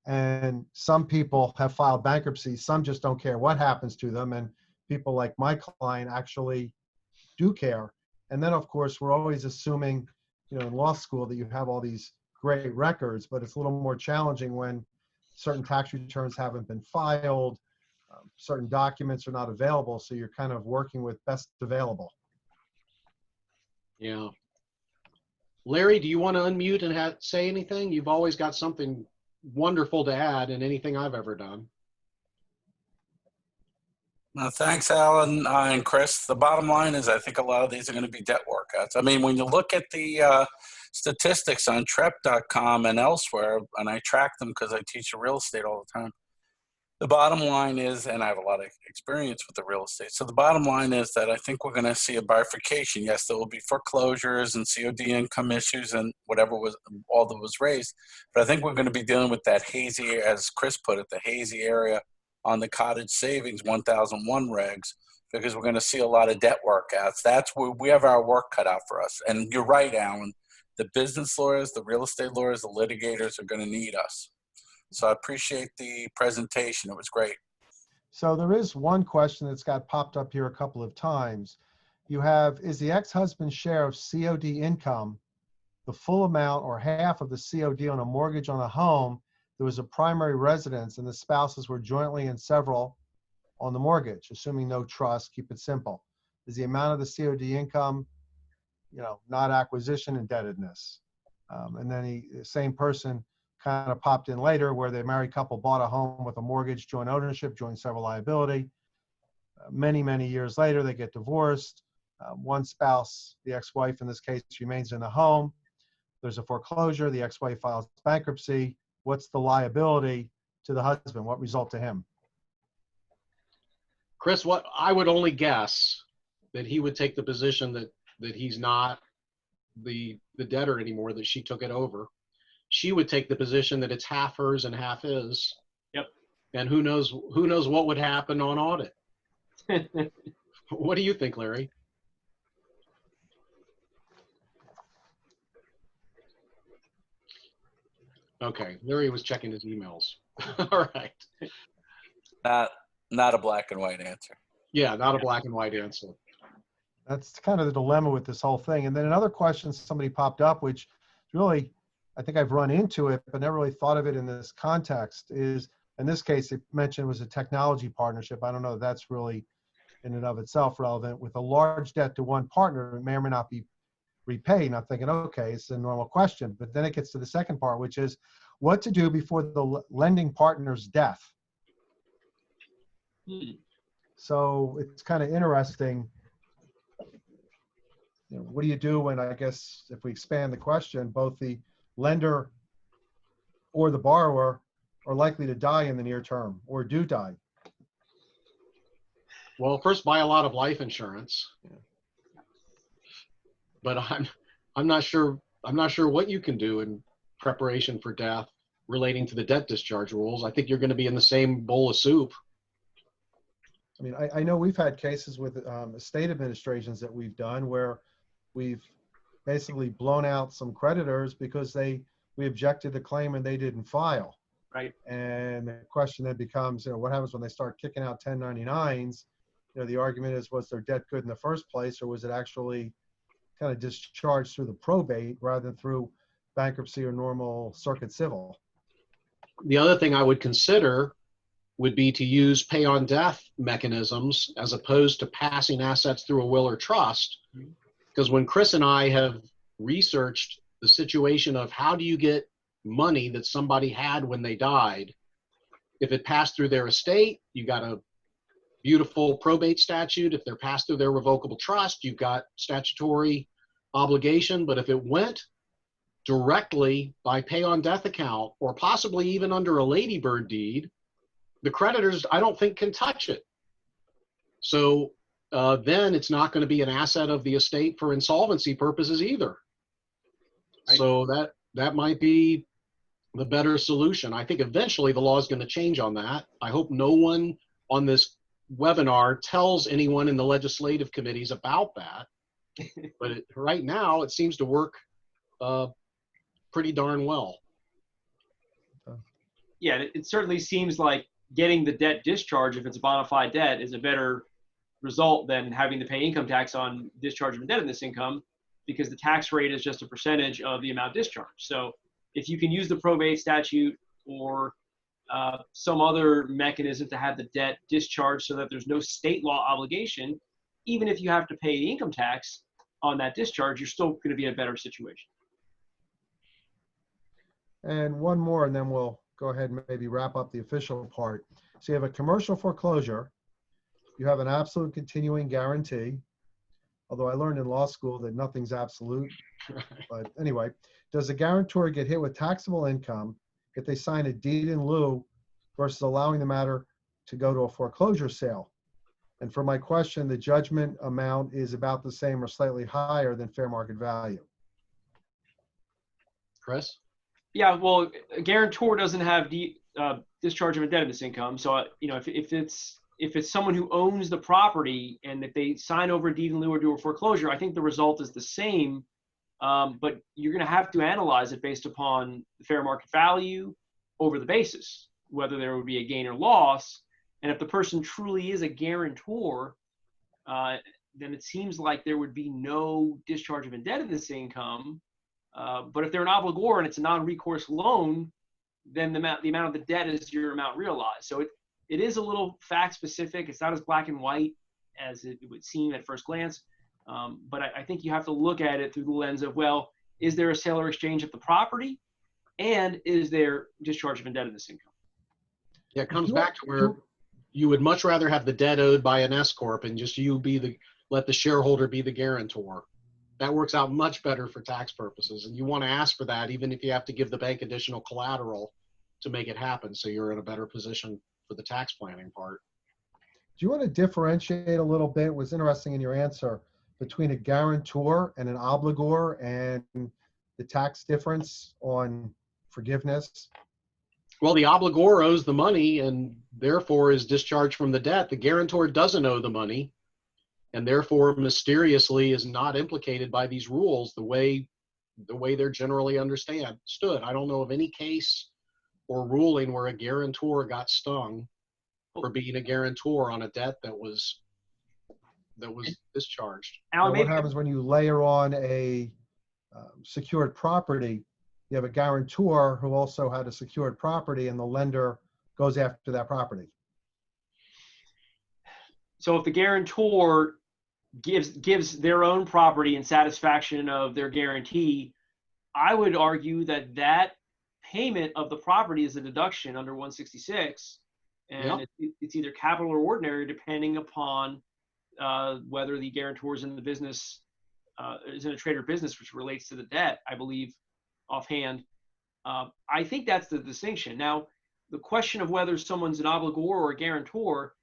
And some people have filed bankruptcy, some just don't care what happens to them. And people like my client actually do care. And then of course, we're always assuming, in law school that you have all these great records, but it's a little more challenging when certain tax returns haven't been filed, certain documents are not available. So you're kind of working with best available. Yeah. Larry, do you want to unmute and say anything? You've always got something wonderful to add in anything I've ever done. Thanks, Alan and Chris. The bottom line is I think a lot of these are going to be debt workouts. I mean, when you look at the statistics on TREP.com and elsewhere, and I track them because I teach real estate all the time, the bottom line is, and I have a lot of experience with the real estate, so the bottom line is that I think we're going to see a bifurcation. Yes, there will be foreclosures and COD income issues and whatever was all that was raised, but I think we're going to be dealing with that hazy, as Chris put it, the hazy area on the cottage savings 1001 regs, because we're going to see a lot of debt workouts. That's where we have our work cut out for us. And you're right, Alan, the business lawyers, the real estate lawyers, the litigators are going to need us. So I appreciate the presentation. It was great. So there is one question that's got popped up here a couple of times. You have, is the ex-husband's share of COD income the full amount or half of the COD on a mortgage on a home? There was a primary residence and the spouses were jointly and several on the mortgage, assuming no trust, keep it simple. Is the amount of the COD income, not acquisition indebtedness? And then the same person kind of popped in later where the married couple bought a home with a mortgage, joint ownership, joint several liability. Many, many years later, they get divorced. One spouse, the ex-wife in this case, remains in the home. There's a foreclosure. The ex-wife files bankruptcy. What's the liability to the husband? What result to him? Chris, what I would only guess that he would take the position that he's not the debtor anymore, that she took it over. She would take the position that it's half hers and half his. Yep. And who knows what would happen on audit. What do you think, Larry? Okay, Larry was checking his emails. All right. Not a black and white answer. Yeah, not a black and white answer. That's kind of the dilemma with this whole thing. And then another question somebody popped up, which really, I think I've run into it, but never really thought of it in this context, is in this case, it mentioned was a technology partnership. I don't know if that's really in and of itself relevant. With a large debt to one partner, it may or may not be repaid. And I'm thinking, okay, it's a normal question. But then it gets to the second part, which is what to do before the lending partner's death. So it's kind of interesting. You know, what do you do when, I guess, if we expand the question, both the lender or the borrower are likely to die in the near term or do die? Well, first, buy a lot of life insurance. Yeah. But I'm not sure what you can do in preparation for death relating to the debt discharge rules. I think you're going to be in the same bowl of soup. I mean, I know we've had cases with estate administrations that we've done where we've basically blown out some creditors because we objected to claim and they didn't file. Right. And the question then becomes, you know, what happens when they start kicking out 1099s? You know, the argument is, was their debt good in the first place, or was it actually kind of discharged through the probate rather than through bankruptcy or normal circuit civil? The other thing I would consider would be to use pay on death mechanisms as opposed to passing assets through a will or trust. Because when Chris and I have researched the situation of how do you get money that somebody had when they died, if it passed through their estate, you got a beautiful probate statute. If they're passed through their revocable trust, you've got statutory obligation. But if it went directly by pay on death account, or possibly even under a ladybird deed, the creditors, I don't think, can touch it. So then it's not going to be an asset of the estate for insolvency purposes either. Right. So that might be the better solution. I think eventually the law is going to change on that. I hope no one on this webinar tells anyone in the legislative committees about that. But right now it seems to work pretty darn well. Yeah, it certainly seems like getting the debt discharged, if it's a bona fide debt, is a better result than having to pay income tax on discharge of indebtedness income, because the tax rate is just a percentage of the amount discharged. So if you can use the probate statute or some other mechanism to have the debt discharged so that there's no state law obligation, even if you have to pay the income tax on that discharge, you're still going to be in a better situation. And one more, and then we'll go ahead and maybe wrap up the official part. So you have a commercial foreclosure. You have an absolute continuing guarantee, although I learned in law school that nothing's absolute. But anyway, does the guarantor get hit with taxable income if they sign a deed in lieu versus allowing the matter to go to a foreclosure sale? And for my question, the judgment amount is about the same or slightly higher than fair market value. Chris? Yeah, well, a guarantor doesn't have discharge of indebtedness income. So, you know, if it's someone who owns the property and if they sign over a deed in lieu or do a foreclosure, I think the result is the same. But you're going to have to analyze it based upon the fair market value over the basis, whether there would be a gain or loss. And if the person truly is a guarantor, then it seems like there would be no discharge of indebtedness income. But if they're an obligor and it's a non-recourse loan, then the amount of the debt is your amount realized. So it is a little fact specific. It's not as black and white as it would seem at first glance. But I think you have to look at it through the lens of, well, is there a sale or exchange of the property? And is there discharge of indebtedness income? Yeah, it comes back to where you would much rather have the debt owed by an S corp and just let the shareholder be the guarantor. That works out much better for tax purposes. And you want to ask for that, even if you have to give the bank additional collateral to make it happen, so you're in a better position for the tax planning part. Do you want to differentiate a little bit? It was interesting in your answer between a guarantor and an obligor and the tax difference on forgiveness. Well, the obligor owes the money and therefore is discharged from the debt. The guarantor doesn't owe the money and therefore mysteriously is not implicated by these rules the way the way they're generally understood. I don't know of any case or ruling where a guarantor got stung for being a guarantor on a debt that was discharged. Alan, Now, what happens when you layer on a secured property? You have a guarantor who also had a secured property, and the lender goes after that property. So if the guarantor gives their own property in satisfaction of their guarantee, I would argue that that payment of the property is a deduction under 166, and it's either capital or ordinary, depending upon whether the guarantor is in the business, is in a trade or business, which relates to the debt, I believe, offhand. I think that's the distinction. Now, the question of whether someone's an obligor or a guarantor,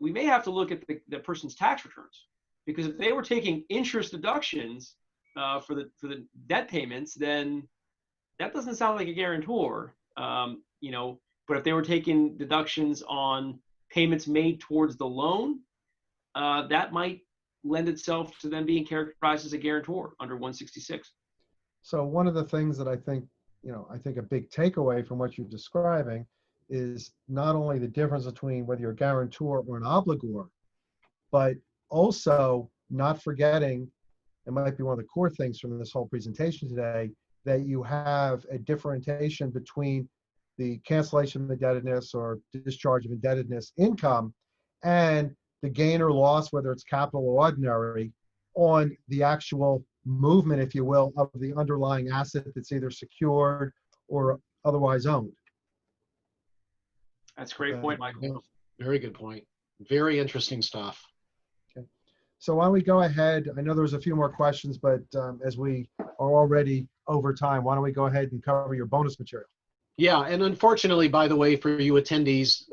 we may have to look at the person's tax returns, because if they were taking interest deductions for the debt payments, then that doesn't sound like a guarantor. But if they were taking deductions on payments made towards the loan, that might lend itself to them being characterized as a guarantor under 166. So one of the things that I think a big takeaway from what you're describing is not only the difference between whether you're a guarantor or an obligor, but also not forgetting, it might be one of the core things from this whole presentation today, that you have a differentiation between the cancellation of indebtedness or discharge of indebtedness income and the gain or loss, whether it's capital or ordinary, on the actual movement, if you will, of the underlying asset that's either secured or otherwise owned. That's a great point, Michael. Yeah, very good point. Very interesting stuff. Okay. So why don't we go ahead? I know there's a few more questions, but as we are already over time, why don't we go ahead and cover your bonus material? Yeah, and unfortunately, by the way, for you attendees,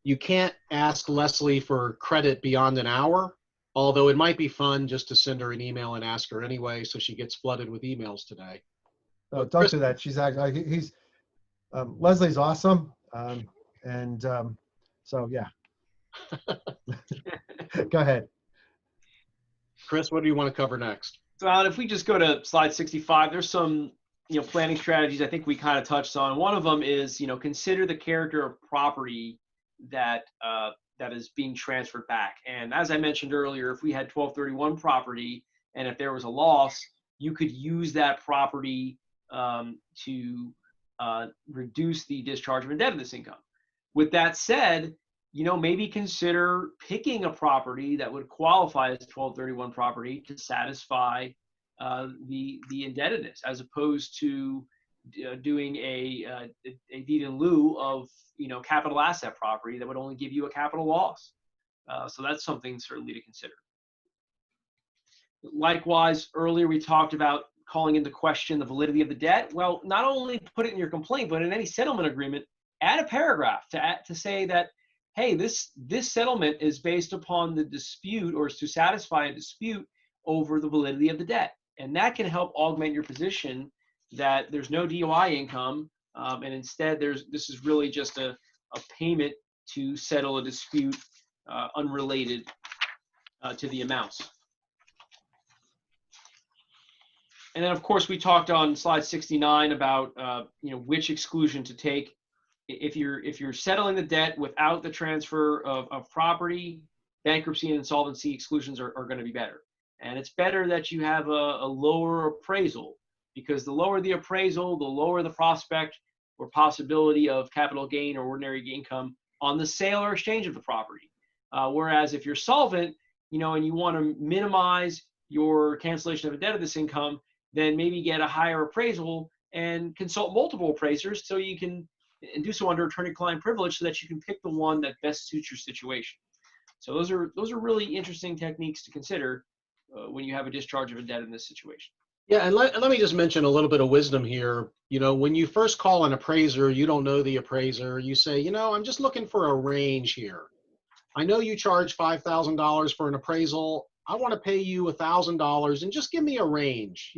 you can't ask Leslie for credit beyond an hour, although it might be fun just to send her an email and ask her anyway, so she gets flooded with emails today. No, don't do that. She's actually, Leslie's awesome. So yeah. Go ahead. Chris, what do you want to cover next? So Alan, if we just go to slide 65, there's some planning strategies I think we kind of touched on. One of them is consider the character of property that is being transferred back. And as I mentioned earlier, if we had 1231 property and if there was a loss, you could use that property to reduce the discharge of indebtedness income. With that said, maybe consider picking a property that would qualify as 1231 property to satisfy the indebtedness, as opposed to doing a deed in lieu of capital asset property that would only give you a capital loss. So that's something certainly to consider. Likewise, earlier we talked about calling into question the validity of the debt. Well, not only put it in your complaint, but in any settlement agreement, add a paragraph to say that, hey, this settlement is based upon the dispute, or is to satisfy a dispute over the validity of the debt. And that can help augment your position that there's no DOI income, and instead this is really just a payment to settle a dispute unrelated to the amounts. And then, of course, we talked on slide 69 about which exclusion to take. If you're settling the debt without the transfer of property, bankruptcy and insolvency exclusions are going to be better. And it's better that you have a lower appraisal, because the lower the appraisal, the lower the prospect or possibility of capital gain or ordinary income on the sale or exchange of the property. Whereas if you're solvent, and you want to minimize your cancellation of indebtedness income, then maybe get a higher appraisal and consult multiple appraisers so you can, and do so under attorney-client privilege, so that you can pick the one that best suits your situation. So those are really interesting techniques to consider when you have a discharge of indebtedness situation. Yeah, and let me just mention a little bit of wisdom here. When you first call an appraiser, you don't know the appraiser. You say, I'm just looking for a range here. I know you charge $5,000 for an appraisal. I want to pay you $1,000 and just give me a range,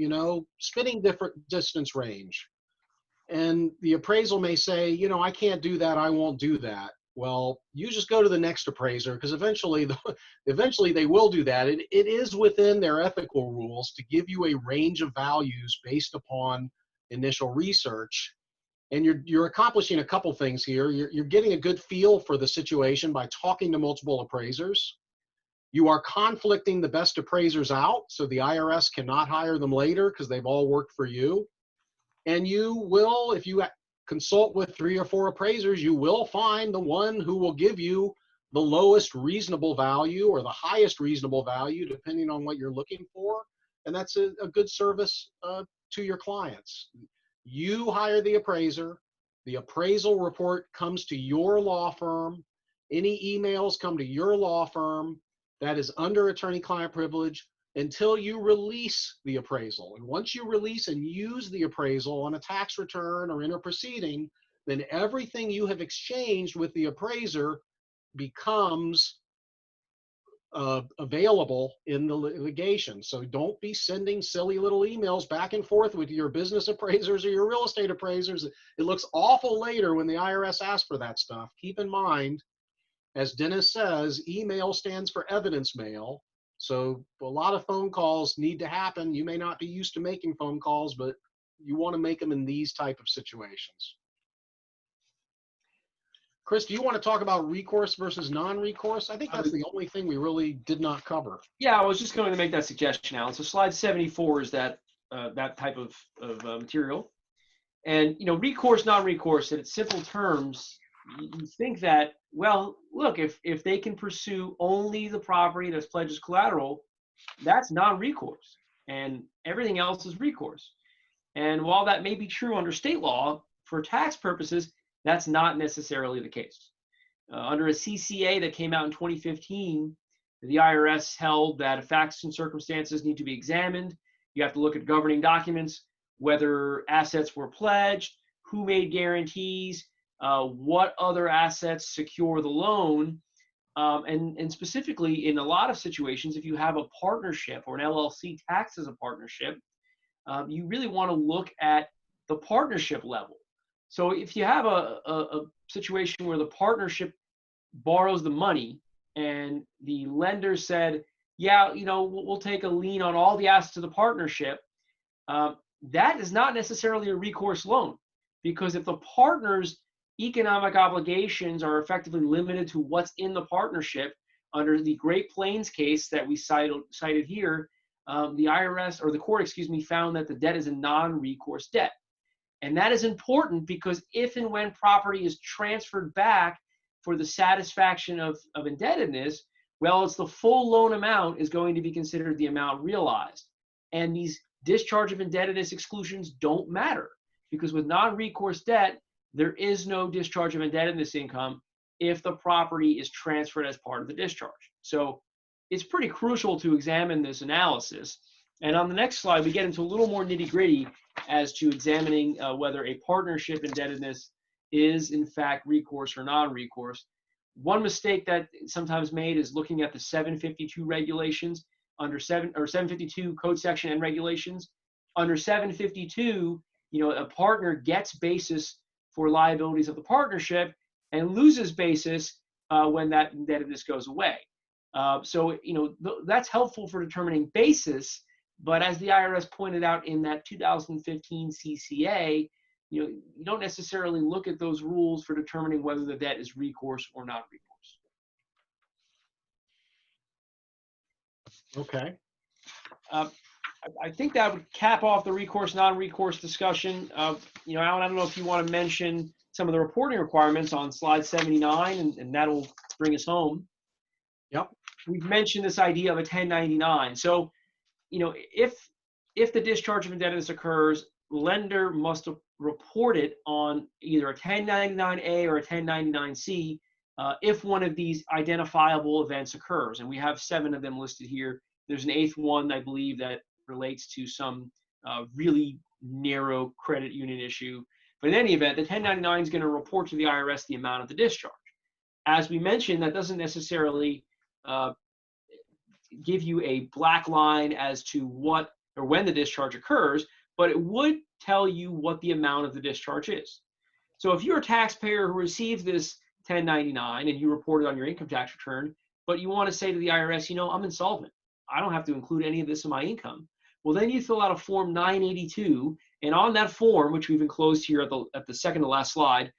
spitting different distance range. And the appraisal may say, I can't do that. I won't do that. Well, you just go to the next appraiser, because eventually they will do that. It is within their ethical rules to give you a range of values based upon initial research. And you're accomplishing a couple things here. You're getting a good feel for the situation by talking to multiple appraisers. You are conflicting the best appraisers out, so the IRS cannot hire them later because they've all worked for you. And you will, if you consult with 3 or 4 appraisers, you will find the one who will give you the lowest reasonable value or the highest reasonable value, depending on what you're looking for. And that's a good service to your clients. You hire the appraiser. The appraisal report comes to your law firm. Any emails come to your law firm. That is under attorney-client privilege until you release the appraisal. And once you release and use the appraisal on a tax return or in a proceeding, then everything you have exchanged with the appraiser becomes available in the litigation. So don't be sending silly little emails back and forth with your business appraisers or your real estate appraisers. It looks awful later when the IRS asks for that stuff. Keep in mind, as Dennis says, email stands for evidence mail. So a lot of phone calls need to happen. You may not be used to making phone calls, but you want to make them in these type of situations. Chris, do you want to talk about recourse versus non-recourse? I think that's the only thing we really did not cover. Yeah, I was just going to make that suggestion, Alan. So slide 74 is that that type of material. And, you know, recourse, non-recourse, in its simple terms, you think that, well, look, if they can pursue only the property that's pledged as collateral, that's non-recourse, and everything else is recourse. And while that may be true under state law, for tax purposes, that's not necessarily the case. Under a CCA that came out in 2015, the IRS held that facts and circumstances need to be examined. You have to look at governing documents, whether assets were pledged, who made guarantees, what other assets secure the loan, and specifically in a lot of situations, if you have a partnership or an LLC taxed as a partnership, you really want to look at the partnership level. So if you have a situation where the partnership borrows the money and the lender said, yeah, you know, we'll take a lien on all the assets of the partnership, that is not necessarily a recourse loan, because if the partner's economic obligations are effectively limited to what's in the partnership, under the Great Plains case that we cited here, the IRS, or the court, excuse me, found that the debt is a non-recourse debt. And that is important because if and when property is transferred back for the satisfaction of indebtedness, well, it's the full loan amount is going to be considered the amount realized. And these discharge of indebtedness exclusions don't matter, because with non-recourse debt, there is no discharge of indebtedness income if the property is transferred as part of the discharge. So it's pretty crucial to examine this analysis. And on the next slide, we get into a little more nitty-gritty as to examining whether a partnership indebtedness is in fact recourse or non-recourse. One mistake that sometimes made is looking at the 752 regulations under 752 code section and regulations. Under 752, you know, a partner gets basis for liabilities of the partnership and loses basis when that indebtedness goes away. So, you know, that's helpful for determining basis. But as the IRS pointed out in that 2015 CCA, you know, you don't necessarily look at those rules for determining whether the debt is recourse or not recourse. Okay. I think that would cap off the recourse, non-recourse discussion. You know, Alan, I don't know if you want to mention some of the reporting requirements on slide 79, and that'll bring us home. Yep. We've mentioned this idea of a 1099. So, you know, if the discharge of indebtedness occurs, lender must report it on either a 1099A or a 1099C if one of these identifiable events occurs. And we have 7 of them listed here. There's an 8th one, I believe, that relates to some really narrow credit union issue. But in any event, the 1099 is going to report to the IRS the amount of the discharge. As we mentioned, that doesn't necessarily give you a black line as to what or when the discharge occurs, but it would tell you what the amount of the discharge is. So if you're a taxpayer who receives this 1099 and you report it on your income tax return, but you want to say to the IRS, you know, I'm insolvent. I don't have to include any of this in my income. Well, then you fill out a form 982, and on that form, which we've enclosed here at the second to last slide,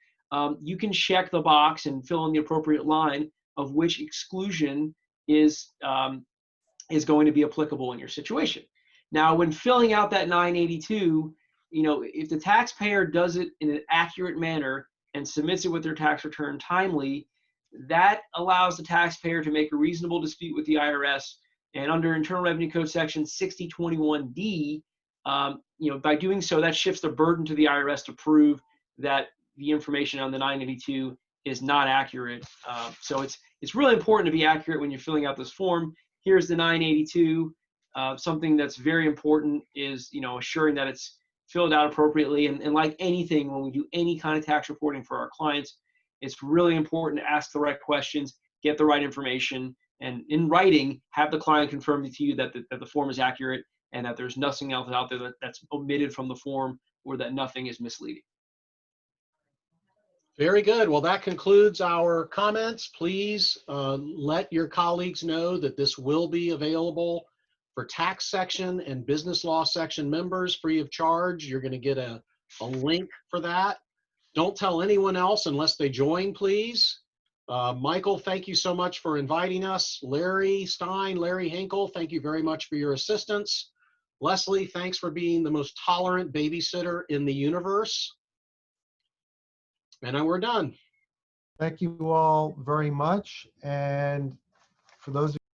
you can check the box and fill in the appropriate line of which exclusion is going to be applicable in your situation. Now, when filling out that 982, you know, if the taxpayer does it in an accurate manner and submits it with their tax return timely, that allows the taxpayer to make a reasonable dispute with the IRS. And under Internal Revenue Code section 6021D, you know, by doing so, that shifts the burden to the IRS to prove that the information on the 982 is not accurate. So it's really important to be accurate when you're filling out this form. Here's the 982. Something that's very important is, you know, assuring that it's filled out appropriately. And like anything, when we do any kind of tax reporting for our clients, it's really important to ask the right questions, get the right information, and in writing, have the client confirm to you that the form is accurate and that there's nothing else out there that's omitted from the form or that nothing is misleading. Very good. Well, that concludes our comments. Please let your colleagues know that this will be available for tax section and business law section members free of charge. You're going to get a link for that. Don't tell anyone else unless they join, please. Michael, thank you so much for inviting us. Larry Stein, Larry Hinkle, thank you very much for your assistance. Leslie, thanks for being the most tolerant babysitter in the universe. And we're done. Thank you all very much. And for those